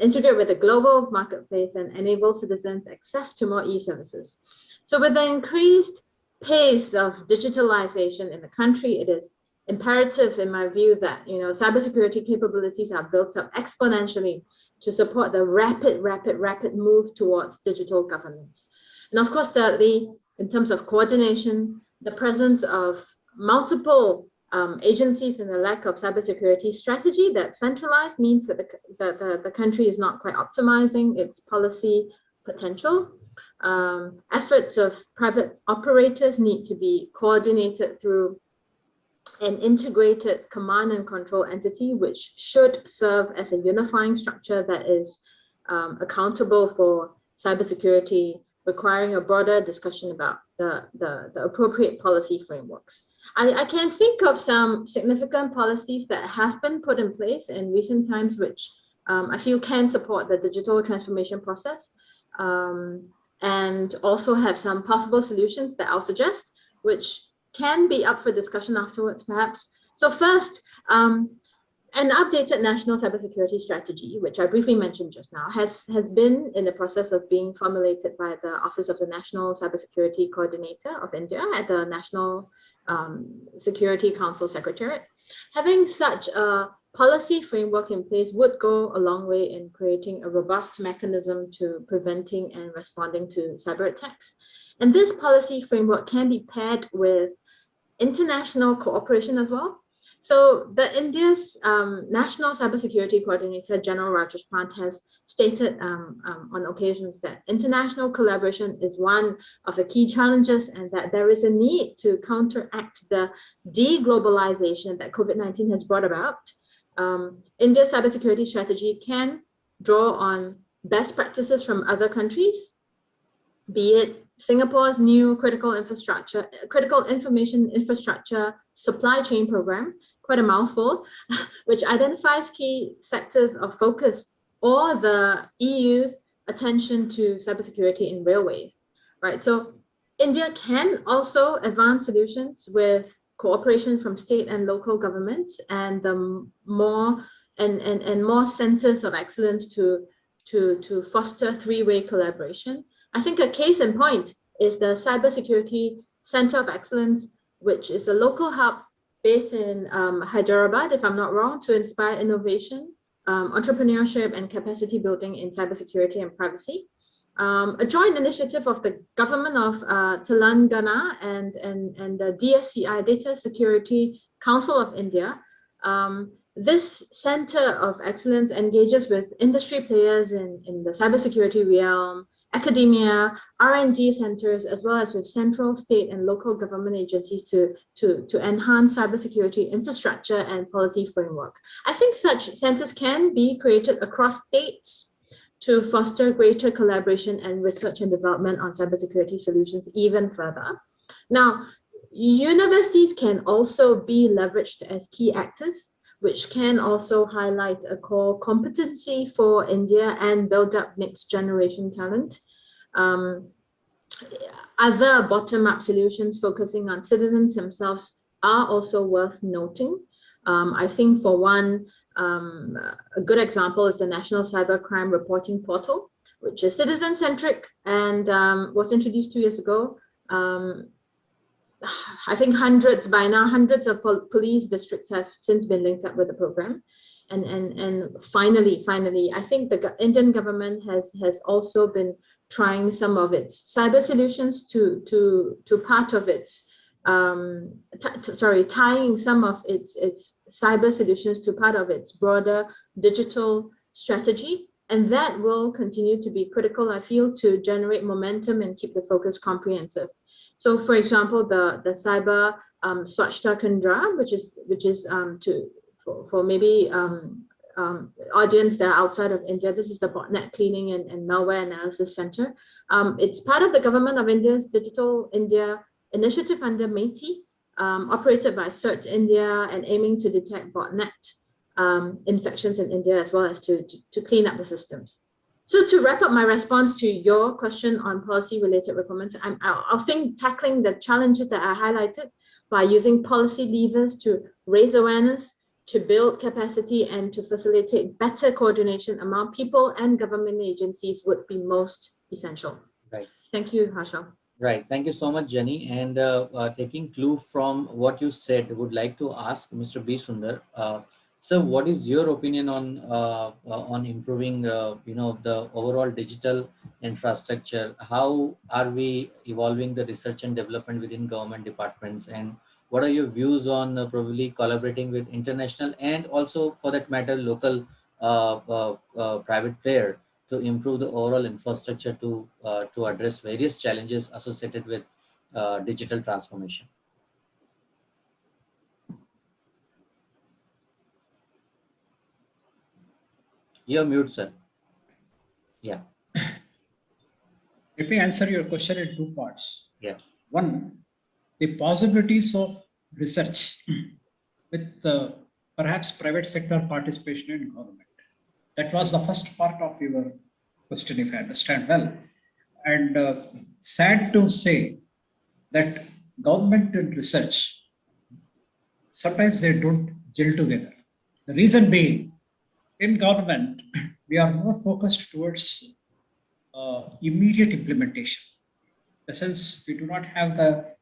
integrate with the global marketplace, and enable citizens access to more e-services. So with the increased pace of digitalization in the country, it is imperative, in my view, that cybersecurity capabilities are built up exponentially to support the rapid move towards digital governance. And of course, thirdly, in terms of coordination, the presence of multiple agencies and the lack of cybersecurity strategy that's centralized means that the country is not quite optimizing its policy potential. Efforts of private operators need to be coordinated through an integrated command and control entity, which should serve as a unifying structure that is accountable for cybersecurity, requiring a broader discussion about the appropriate policy frameworks. I can think of some significant policies that have been put in place in recent times, which I feel can support the digital transformation process, and also have some possible solutions that I'll suggest, which can be up for discussion afterwards, perhaps. So first, an updated national cybersecurity strategy, which I briefly mentioned just now, has been in the process of being formulated by the Office of the National Cybersecurity Coordinator of India at the National Security Council Secretariat. Having such a policy framework in place would go a long way in creating a robust mechanism to preventing and responding to cyber attacks. And this policy framework can be paired with international cooperation as well. So the India's National Cybersecurity Coordinator, General Rajesh Pant, has stated on occasions that international collaboration is one of the key challenges and that there is a need to counteract the deglobalization that COVID-19 has brought about. India's cybersecurity strategy can draw on best practices from other countries, be it Singapore's new critical information infrastructure supply chain program, quite a mouthful, which identifies key sectors of focus, or the EU's attention to cybersecurity in railways, right? So India can also advance solutions with cooperation from state and local governments and the more centers of excellence to foster three-way collaboration. I think a case in point is the Cybersecurity Center of Excellence, which is a local hub based in Hyderabad, if I'm not wrong, to inspire innovation, entrepreneurship, and capacity building in cybersecurity and privacy. A joint initiative of the government of Telangana and the DSCI, Data Security Council of India. This center of excellence engages with industry players in the cybersecurity realm, academia, R&D centers, as well as with central, state, and local government agencies to enhance cybersecurity infrastructure and policy framework. I think such centers can be created across states to foster greater collaboration and research and development on cybersecurity solutions even further. Now, universities can also be leveraged as key actors, which can also highlight a core competency for India and build up next generation talent. Other bottom-up solutions focusing on citizens themselves are also worth noting. I think for one, a good example is the National Cybercrime Reporting Portal, which is citizen-centric and was introduced 2 years ago. I think hundreds of police districts have since been linked up with the program. And finally, I think the Indian government has also been trying some of its cyber solutions to part of its, tying some of its cyber solutions to part of its broader digital strategy. And that will continue to be critical, I feel, to generate momentum and keep the focus comprehensive. So, for example, the cyber Swachhta Kendra, which is for maybe audience that are outside of India, this is the botnet cleaning and malware analysis center. It's part of the government of India's Digital India initiative under METI, operated by CERT India and aiming to detect botnet infections in India as well as to clean up the systems. So to wrap up my response to your question on policy-related requirements, I'll think tackling the challenges that I highlighted by using policy levers to raise awareness, to build capacity, and to facilitate better coordination among people and government agencies would be most essential. Right. Thank you, Harshal. Right. Thank you so much, Jenny. And taking clue from what you said, would like to ask Mr. B. Sundar. So, what is your opinion on improving, the overall digital infrastructure? How are we evolving the research and development within government departments? And what are your views on probably collaborating with international and also, for that matter, local private player to improve the overall infrastructure to address various challenges associated with digital transformation. You're mute, sir. Yeah. Let me answer your question in two parts. Yeah. One, the possibilities of research with perhaps private sector participation in government. That was the first part of your question, if I understand well. And sad to say that government and research, sometimes they don't gel together. The reason being, in government, we are more focused towards immediate implementation. In the sense, we do not have the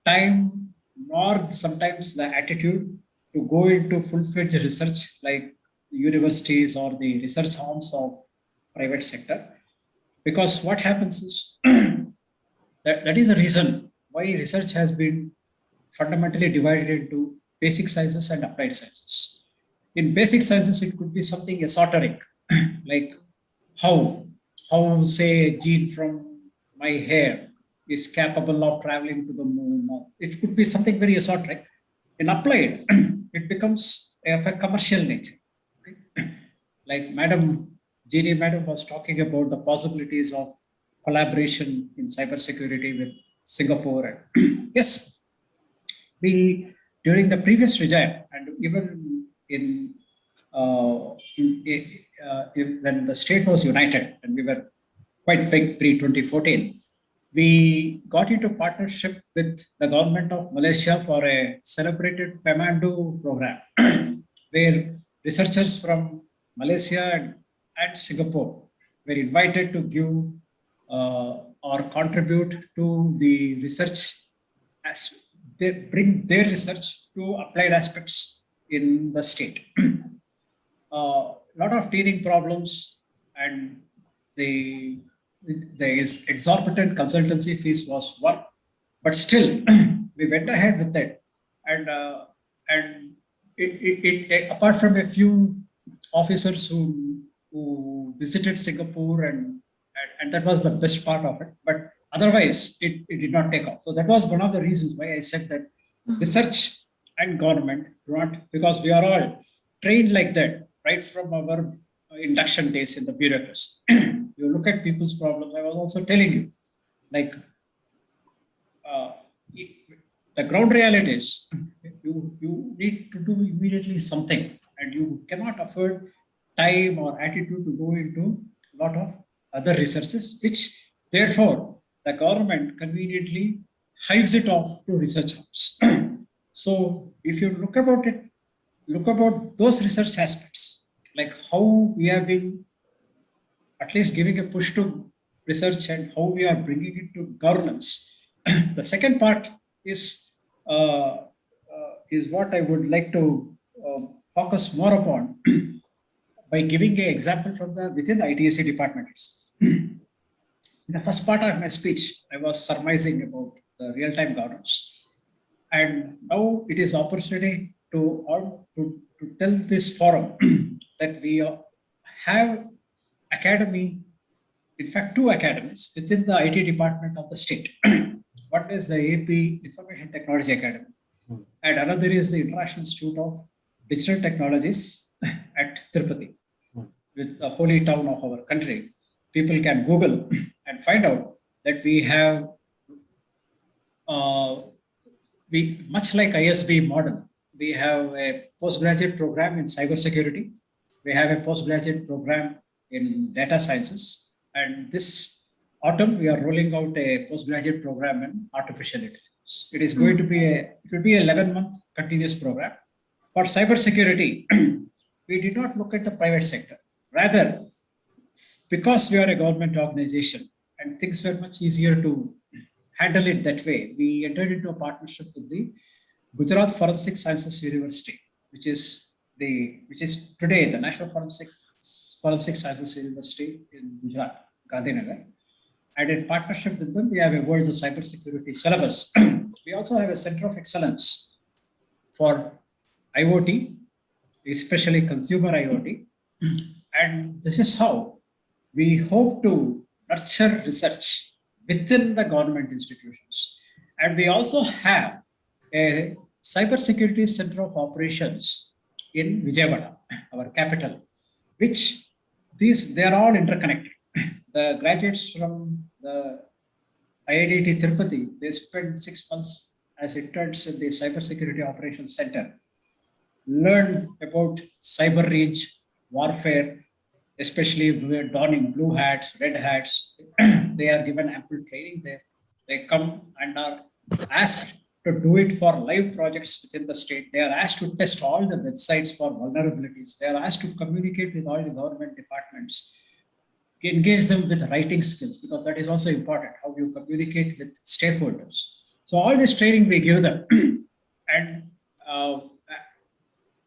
time nor sometimes the attitude to go into full-fledged research like the universities or the research arms of private sector. Because what happens is that is the reason why research has been fundamentally divided into basic sciences and applied sciences. In basic sciences, it could be something esoteric, like how say a gene from my hair is capable of traveling to the moon. It could be something very esoteric. In applied, it becomes of a commercial nature. Okay? Like Jeannie Madam was talking about the possibilities of collaboration in cybersecurity with Singapore. Yes, we during the previous regime and even when the state was united and we were quite big pre-2014, we got into partnership with the government of Malaysia for a celebrated Pemandu program, where researchers from Malaysia and Singapore were invited to give or contribute to the research as they bring their research to applied aspects in the state. A lot of teething problems and the exorbitant consultancy fees was one, but still we went ahead with it, and apart from a few officers who visited Singapore and that was the best part of it, but otherwise it did not take off. So that was one of the reasons why I said that research and government do not, because we are all trained like that right from our induction days in the bureaucracy. You look at people's problems. I was also telling you, like the ground reality is you need to do immediately something, and you cannot afford time or attitude to go into a lot of other researches, which therefore the government conveniently hives it off to research hubs. So if you look about those research aspects, like how we have been at least giving a push to research and how we are bringing it to governance. The second part is what I would like to focus more upon by giving an example from within the ITSC department itself. In the first part of my speech, I was surmising about the real-time governance, and now it is opportunity to tell this forum that we have academy, in fact, two academies within the IT department of the state. One is the AP Information Technology Academy, and another is the International Institute of Digital Technologies at Tirupati, with the holy town of our country. People can Google and find out that we have, much like ISB model, we have a postgraduate program in cybersecurity. We have a postgraduate program in data sciences. And this autumn, we are rolling out a postgraduate program in artificial intelligence. It is going to be it will be an 11-month continuous program. For cybersecurity, we did not look at the private sector. Rather, because we are a government organization and things were much easier to handle it that way, we entered into a partnership with the Gujarat Forensic Sciences University, which is today the National Forensic Sciences University in Gujarat, Gandhinagar. And in partnership with them, we have a World of Cybersecurity syllabus. We also have a Center of Excellence for IoT, especially consumer IoT. And this is how we hope to nurture research within the government institutions. And we also have a cybersecurity center of operations in Vijayawada, our capital, which they are all interconnected. The graduates from the IIT Tirupati, they spent 6 months as interns in the cybersecurity operations center, learn about cyber range warfare, especially donning blue hats, red hats. They are given ample training there. They come and are asked to do it for live projects within the state. They are asked to test all the websites for vulnerabilities. They are asked to communicate with all the government departments, engage them with writing skills, because that is also important, how you communicate with stakeholders. So all this training we give them. And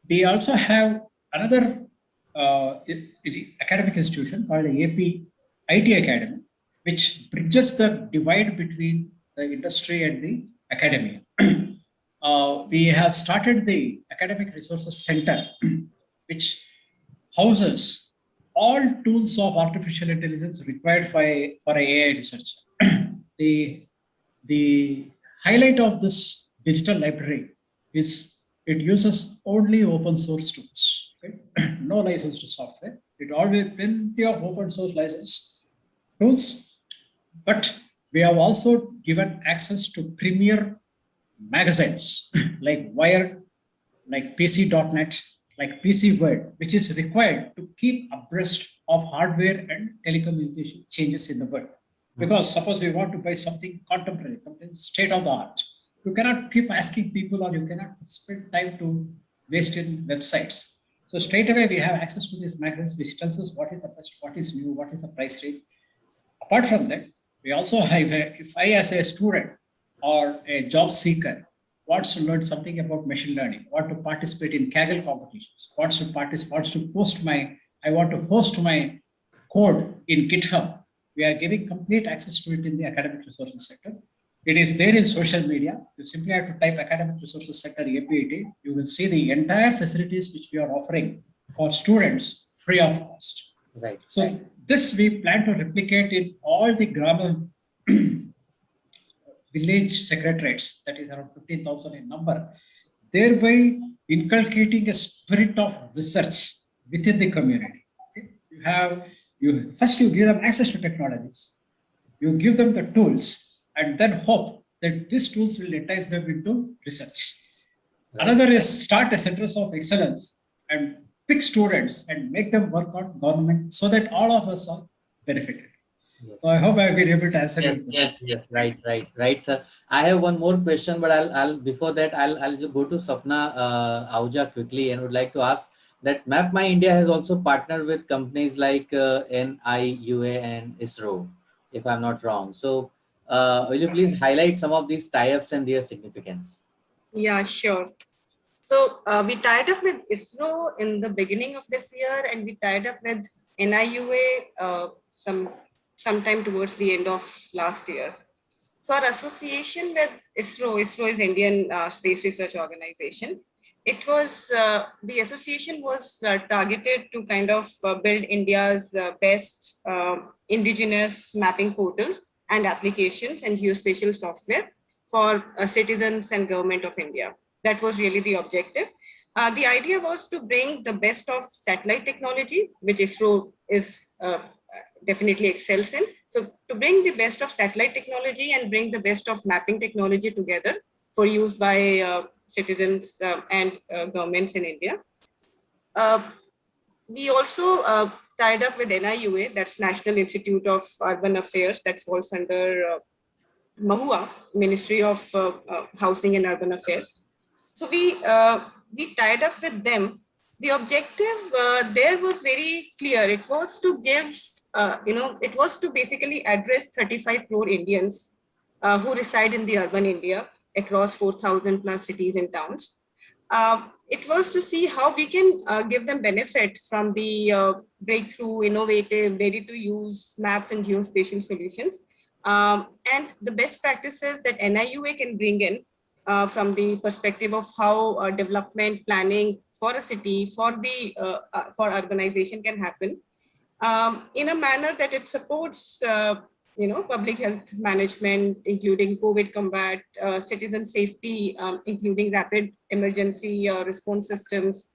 we also have another academic institution called AP IT Academy, which bridges the divide between the industry and the academia. We have started the Academic Resources Center, which houses all tools of artificial intelligence required for an AI researcher. The highlight of this digital library is it uses only open source tools, okay? No licensed software. It always plenty of open source license tools, but we have also given access to premier magazines like Wired, like PC.net, like PC World, which is required to keep abreast of hardware and telecommunication changes in the world. Because suppose we want to buy something contemporary, something state of the art, you cannot keep asking people, or you cannot spend time to waste in websites. So straight away we have access to these magazines, which tells us what is the best, what is new, what is the price range. Apart from that, we also have, if I as a student or a job seeker wants to learn something about machine learning, want to participate in Kaggle competitions, wants to post I want to host my code in GitHub, we are giving complete access to it in the Academic Resources Center. It is there in social media. You simply have to type Academic Resources Center APIT. You will see the entire facilities which we are offering for students free of cost. Right. So this we plan to replicate in all the grammar village secretariats, that is around 15,000 in number, thereby inculcating a spirit of research within the community. Okay? First you give them access to technologies, you give them the tools, and then hope that these tools will entice them into research. Right. Another is start a centers of excellence and pick students and make them work on government so that all of us are benefited. Yes. So I hope I've been able to answer your question. Yes, right, sir. I have one more question, but I'll before that I'll go to Sapna Ahuja quickly, and would like to ask that Map My India has also partnered with companies like NIUA and ISRO, if I'm not wrong. So will you please highlight some of these tie-ups and their significance? Yeah, sure. So we tied up with ISRO in the beginning of this year, and we tied up with NIUA sometime towards the end of last year. So our association with ISRO is Indian Space Research Organization. It was, the association was targeted to kind of build India's best indigenous mapping portal and applications and geospatial software for citizens and government of India. That was really the objective. The idea was to bring the best of satellite technology, which ISRO is definitely excels in. So to bring the best of satellite technology and bring the best of mapping technology together for use by citizens and governments in India. We also tied up with NIUA, that's National Institute of Urban Affairs, that falls under Mahua, Ministry of Housing and Urban Affairs. So we tied up with them. The objective there was very clear. It was to give, it was to basically address 35 crore Indians who reside in the urban India across 4,000 plus cities and towns. It was to see how we can give them benefit from the breakthrough, innovative, ready-to-use maps and geospatial solutions, and the best practices that NIUA can bring in from the perspective of how development planning for a city, for urbanization can happen. in a manner that it supports public health management, including COVID combat, citizen safety, including rapid emergency response systems,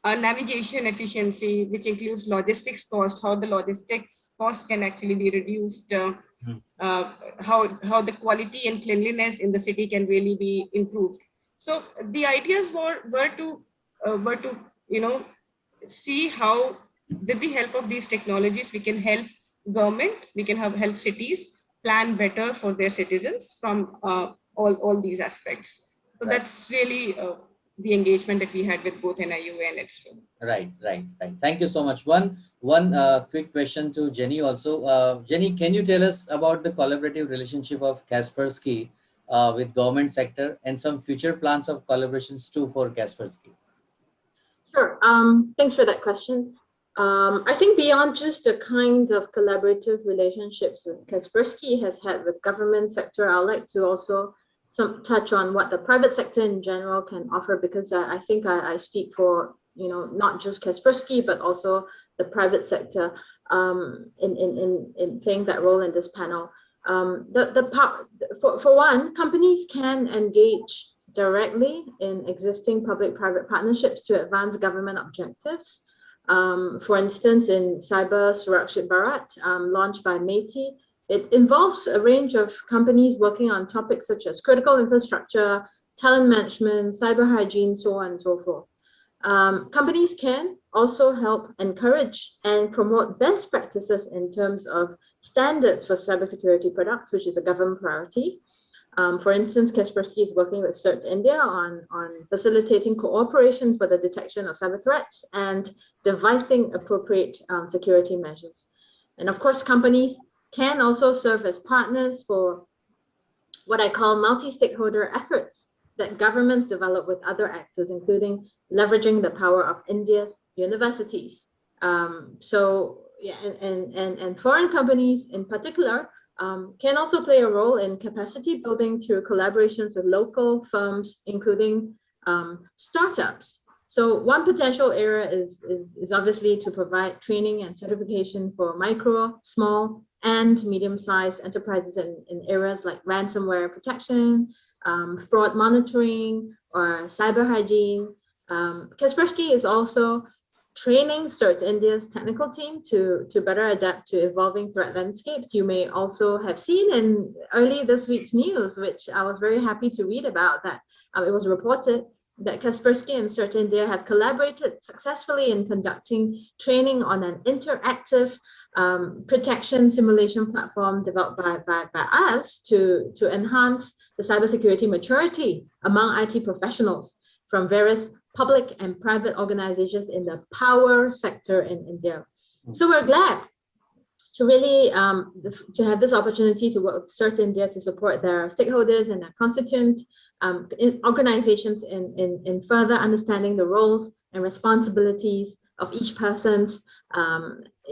navigation efficiency, which includes logistics cost, how the logistics cost can actually be reduced, how the quality and cleanliness in the city can really be improved. So the ideas were to see how, with the help of these technologies, we can help government, we can help cities plan better for their citizens from all these aspects. So Right. that's really the engagement that we had with both NIU and ETSRO. Right. Thank you so much. One quick question to Jenny also. Jenny, can you tell us about the collaborative relationship of Kaspersky with government sector and some future plans of collaborations too for Kaspersky? Sure. Thanks for that question. I think beyond just the kinds of collaborative relationships that Kaspersky has had with government sector, I'd like to also touch on what the private sector in general can offer, because I think I speak for not just Kaspersky but also the private sector in playing that role in this panel. For one, companies can engage directly in existing public-private partnerships to advance government objectives. For instance, in Cyber Surakshit Bharat, launched by METI, it involves a range of companies working on topics such as critical infrastructure, talent management, cyber hygiene, so on and so forth. Companies can also help encourage and promote best practices in terms of standards for cybersecurity products, which is a government priority. For instance, Kaspersky is working with CERT India on facilitating cooperation for the detection of cyber threats and devising appropriate security measures. And of course, companies can also serve as partners for what I call multi-stakeholder efforts that governments develop with other actors, including leveraging the power of India's universities. And foreign companies in particular can also play a role in capacity building through collaborations with local firms, including startups. So one potential area is obviously to provide training and certification for micro, small, and medium-sized enterprises in areas like ransomware protection, fraud monitoring, or cyber hygiene. Kaspersky is also training CERT India's technical team to better adapt to evolving threat landscapes. You may also have seen in early this week's news, which I was very happy to read about, that it was reported that Kaspersky and CERT India have collaborated successfully in conducting training on an interactive protection simulation platform developed by us to enhance the cybersecurity maturity among IT professionals from various public and private organizations in the power sector in India. So we're glad to really to have this opportunity to work with CERT India to support their stakeholders and their constituent organizations in further understanding the roles and responsibilities of each person's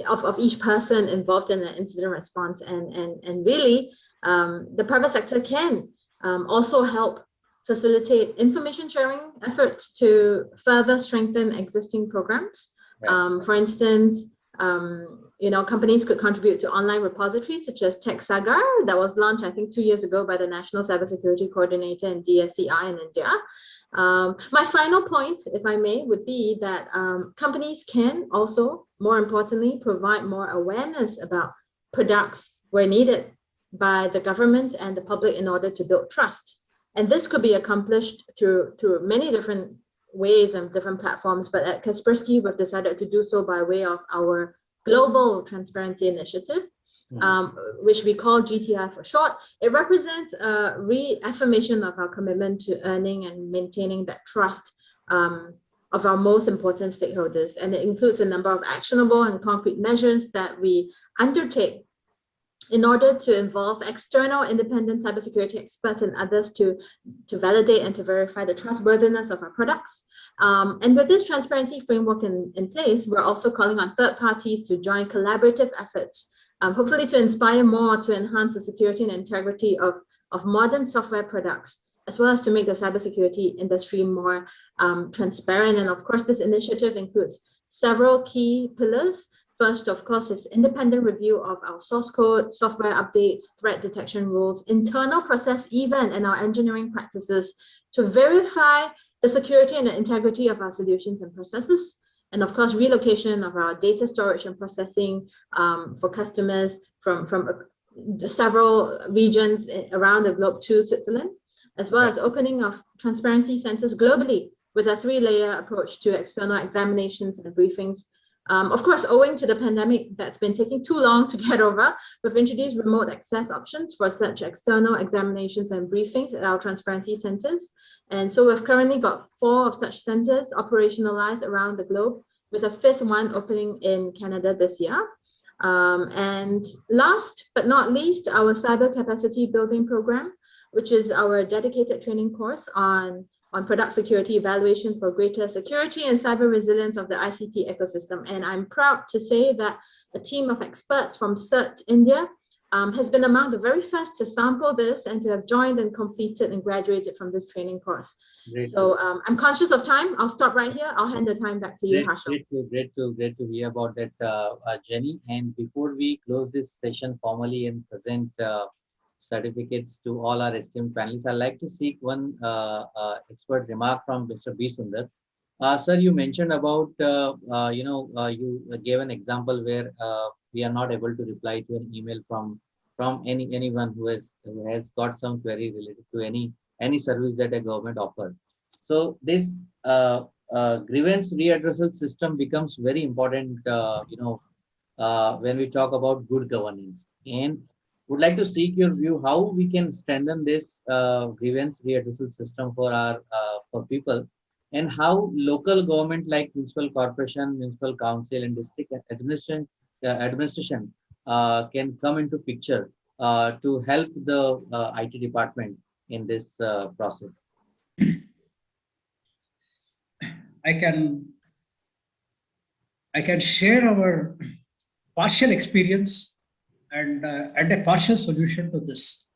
of each person involved in the incident response, and really the private sector can also help facilitate information sharing efforts to further strengthen existing programs. Right. For instance, companies could contribute to online repositories such as Tech Sagar that was launched, I think, 2 years ago by the National Cybersecurity Coordinator and DSCI in India. My final point, if I may, would be that companies can also, more importantly, provide more awareness about products where needed by the government and the public in order to build trust. And this could be accomplished through many different ways and different platforms, but at Kaspersky, we've decided to do so by way of our Global Transparency Initiative, which we call GTI for short. It represents a reaffirmation of our commitment to earning and maintaining that trust of our most important stakeholders. And it includes a number of actionable and concrete measures that we undertake in order to involve external independent cybersecurity experts and others to validate and to verify the trustworthiness of our products. And with this transparency framework in place, we're also calling on third parties to join collaborative efforts, hopefully to inspire more to enhance the security and integrity of modern software products, as well as to make the cybersecurity industry more transparent. And of course, this initiative includes several key pillars First, of course, is independent review of our source code, software updates, threat detection rules, internal process, even in our engineering practices to verify the security and the integrity of our solutions and processes. And of course, relocation of our data storage and processing for customers from several regions around the globe to Switzerland, as well as opening of transparency centers globally with a 3-layer approach to external examinations and briefings. Of course, owing to the pandemic that's been taking too long to get over, we've introduced remote access options for such external examinations and briefings at our transparency centers. And so we've currently got 4 of such centers operationalized around the globe, with a 5th one opening in Canada this year. And last but not least, our cyber capacity building program, which is our dedicated training course on product security evaluation for greater security and cyber resilience of the ICT ecosystem. And I'm proud to say that a team of experts from CERT India has been among the very first to sample this and to have joined and completed and graduated from this training course. Great. So I'm conscious of time. I'll stop right here. I'll hand the time back to you, Harshal. Great to hear about that, Jenny. And before we close this session formally and present certificates to all our esteemed panelists, I'd like to seek one expert remark from Mr. B. Sundar. Sir, you mentioned about, you gave an example where we are not able to reply to an email from anyone who has got some query related to any service that a government offers. So this grievance readdressal system becomes very important, when we talk about good governance. And would like to seek your view how we can strengthen this grievance readdressal system for people, and how local government like municipal corporation, municipal council, and district administration can come into picture to help the IT department in this process. I can share our partial experience and a partial solution to this.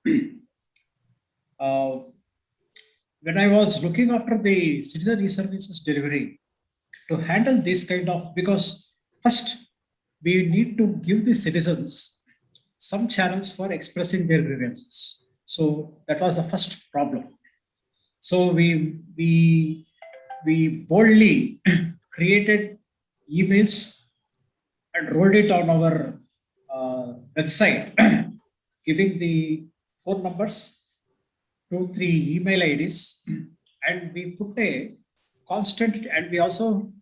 When I was looking after the citizen e-services delivery, to handle this kind of, because first we need to give the citizens some channels for expressing their grievances. So that was the first problem. So we boldly created emails and rolled it on our website, giving the phone numbers, 2-3 email IDs, and we put a constant, and we also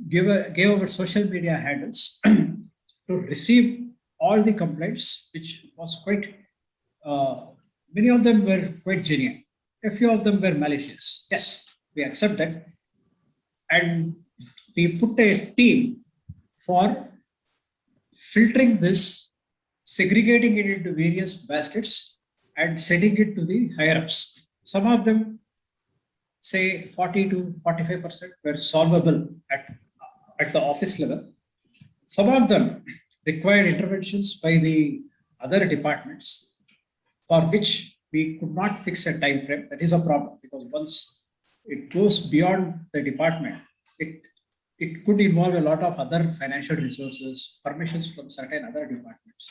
gave our social media handles to receive all the complaints, which was quite, many of them were quite genuine. A few of them were malicious. Yes, we accept that. And we put a team for filtering this, segregating it into various baskets and sending it to the higher ups. Some of them, say 40 to 45%, were solvable at the office level. Some of them required interventions by the other departments, for which we could not fix a time frame. That is a problem, because once it goes beyond the department, it could involve a lot of other financial resources, permissions from certain other departments.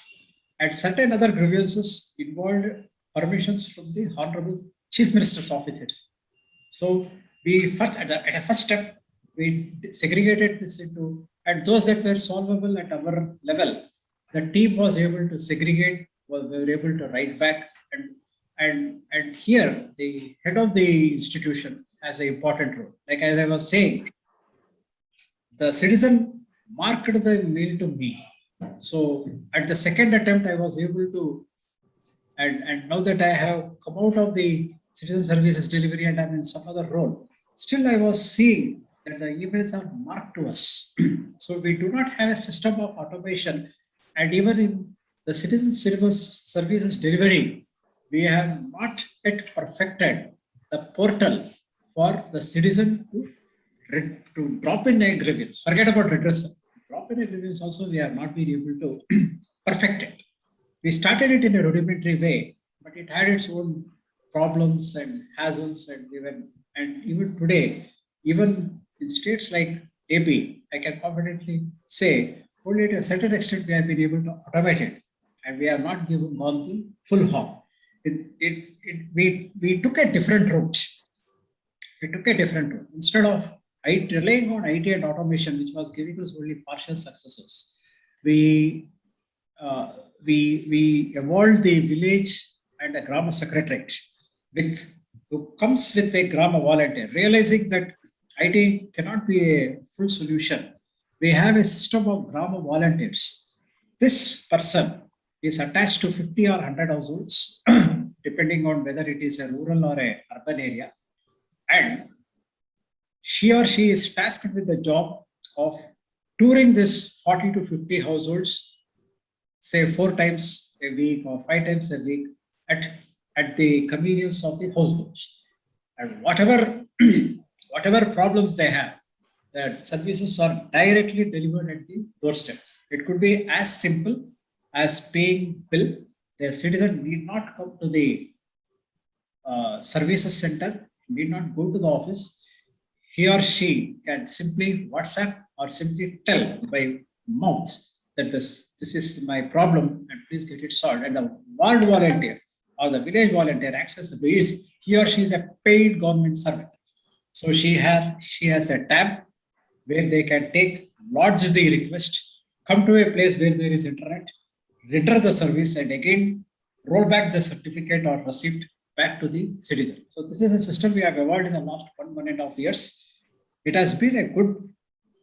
And certain other grievances involved permissions from the Honorable Chief Minister's offices. So we first, at a first step, we segregated this into, and those that were solvable at our level, the team was able to segregate, we were able to write back, and here the head of the institution has an important role. Like as I was saying, the citizen marked the mail to me. So at the second attempt, I was able to, and now that I have come out of the citizen services delivery and I'm in some other role, still I was seeing that the emails are marked to us. So we do not have a system of automation, and even in the citizen services delivery, we have not yet perfected the portal for the citizen to drop in a grievance. Forget about redressal. Drop in a grievance also, we have not been able to perfect it. We started it in a rudimentary way, but it had its own problems and hassles, and even today, even in states like AP, I can confidently say only to a certain extent we have been able to automate it, and we have not given on the full hop. We took a different route. We took a different route. Instead of relying on IT and automation, which was giving us only partial successes, we we evolved the village and the Grama Secretariat who comes with a Grama volunteer, realizing that IT cannot be a full solution. We have a system of Grama volunteers. This person is attached to 50 or 100 households, depending on whether it is a rural or a urban area. And she or she is tasked with the job of touring this 40 to 50 households, say 4 times a week or 5 times a week at the convenience of the households. And whatever problems they have, the services are directly delivered at the doorstep. It could be as simple as paying bill. The citizen need not come to the services center, need not go to the office. He or she can simply WhatsApp or simply tell by mouth that this is my problem and please get it solved. And the ward volunteer or the village volunteer acts as the base. He or she is a paid government servant. So she has a tab where they can lodge the request, come to a place where there is internet, render the service, and again roll back the certificate or receipt back to the citizen. So this is a system we have evolved in the last 1.5 years. It has been a good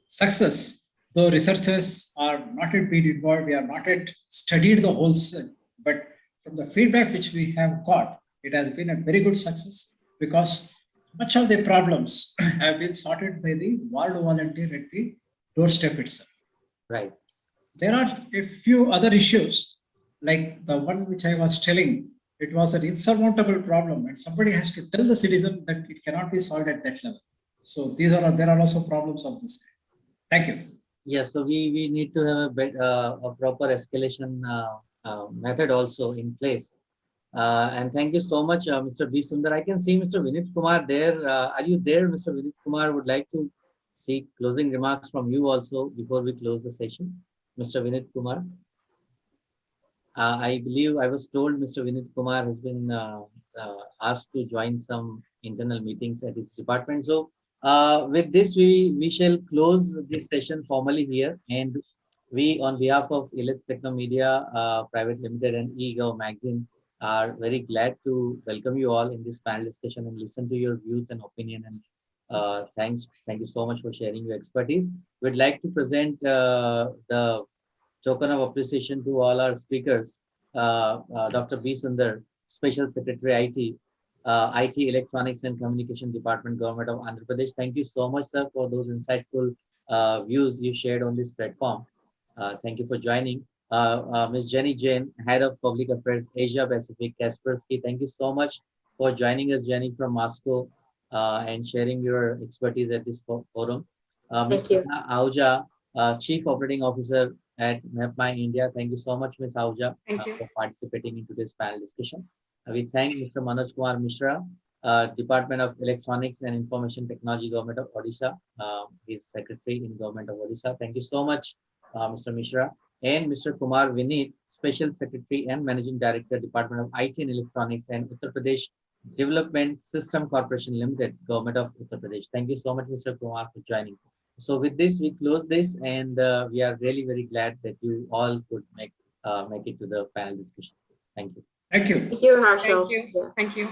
success, though researchers are not yet been involved. We have not yet studied the whole system, but from the feedback which we have got, it has been a very good success because much of the problems have been sorted by the ward volunteer at the doorstep itself. Right. There are a few other issues, like the one which I was telling. It was an insurmountable problem, and somebody has to tell the citizen that it cannot be solved at that level. So there are also problems of this kind. Thank you. Yes, so we need to have a proper escalation method also in place. And thank you so much, Mr. B. Sundar. I can see Mr. Vinit Kumar there. Are you there, Mr. Vinit Kumar? Would like to seek closing remarks from you also before we close the session. Mr. Vinit Kumar. I believe I was told Mr. Vinit Kumar has been asked to join some internal meetings at its department. So with this, we shall close this session formally here. And we, on behalf of Elets Technomedia Private Limited and eGov Magazine, are very glad to welcome you all in this panel discussion and listen to your views and opinion. And thank you so much for sharing your expertise. We'd like to present the token of appreciation to all our speakers, Dr. B. Sundar, Special Secretary IT, IT Electronics and Communication Department, Government of Andhra Pradesh. Thank you so much, sir, for those insightful views you shared on this platform. Thank you for joining. Ms. Jenny Jain, Head of Public Affairs, Asia Pacific, Kaspersky. Thank you so much for joining us, Jenny, from Moscow, and sharing your expertise at this forum. Ms. Ahuja, Chief Operating Officer at MapMy India. Thank you so much, Ms. Ahuja, for participating into this panel discussion. We thank Mr. Manoj Kumar Mishra, Department of Electronics and Information Technology, Government of Odisha. He's Secretary in Government of Odisha. Thank you so much, Mr. Mishra. And Mr. Kumar Vinit, Special Secretary and Managing Director, Department of IT and Electronics and Uttar Pradesh Development System Corporation Limited, Government of Uttar Pradesh. Thank you so much, Mr. Kumar, for joining. So with this, we close this, and we are really very glad that you all could make it to the panel discussion. Thank you. Thank you. Thank you, Harshal. Thank you. Thank you.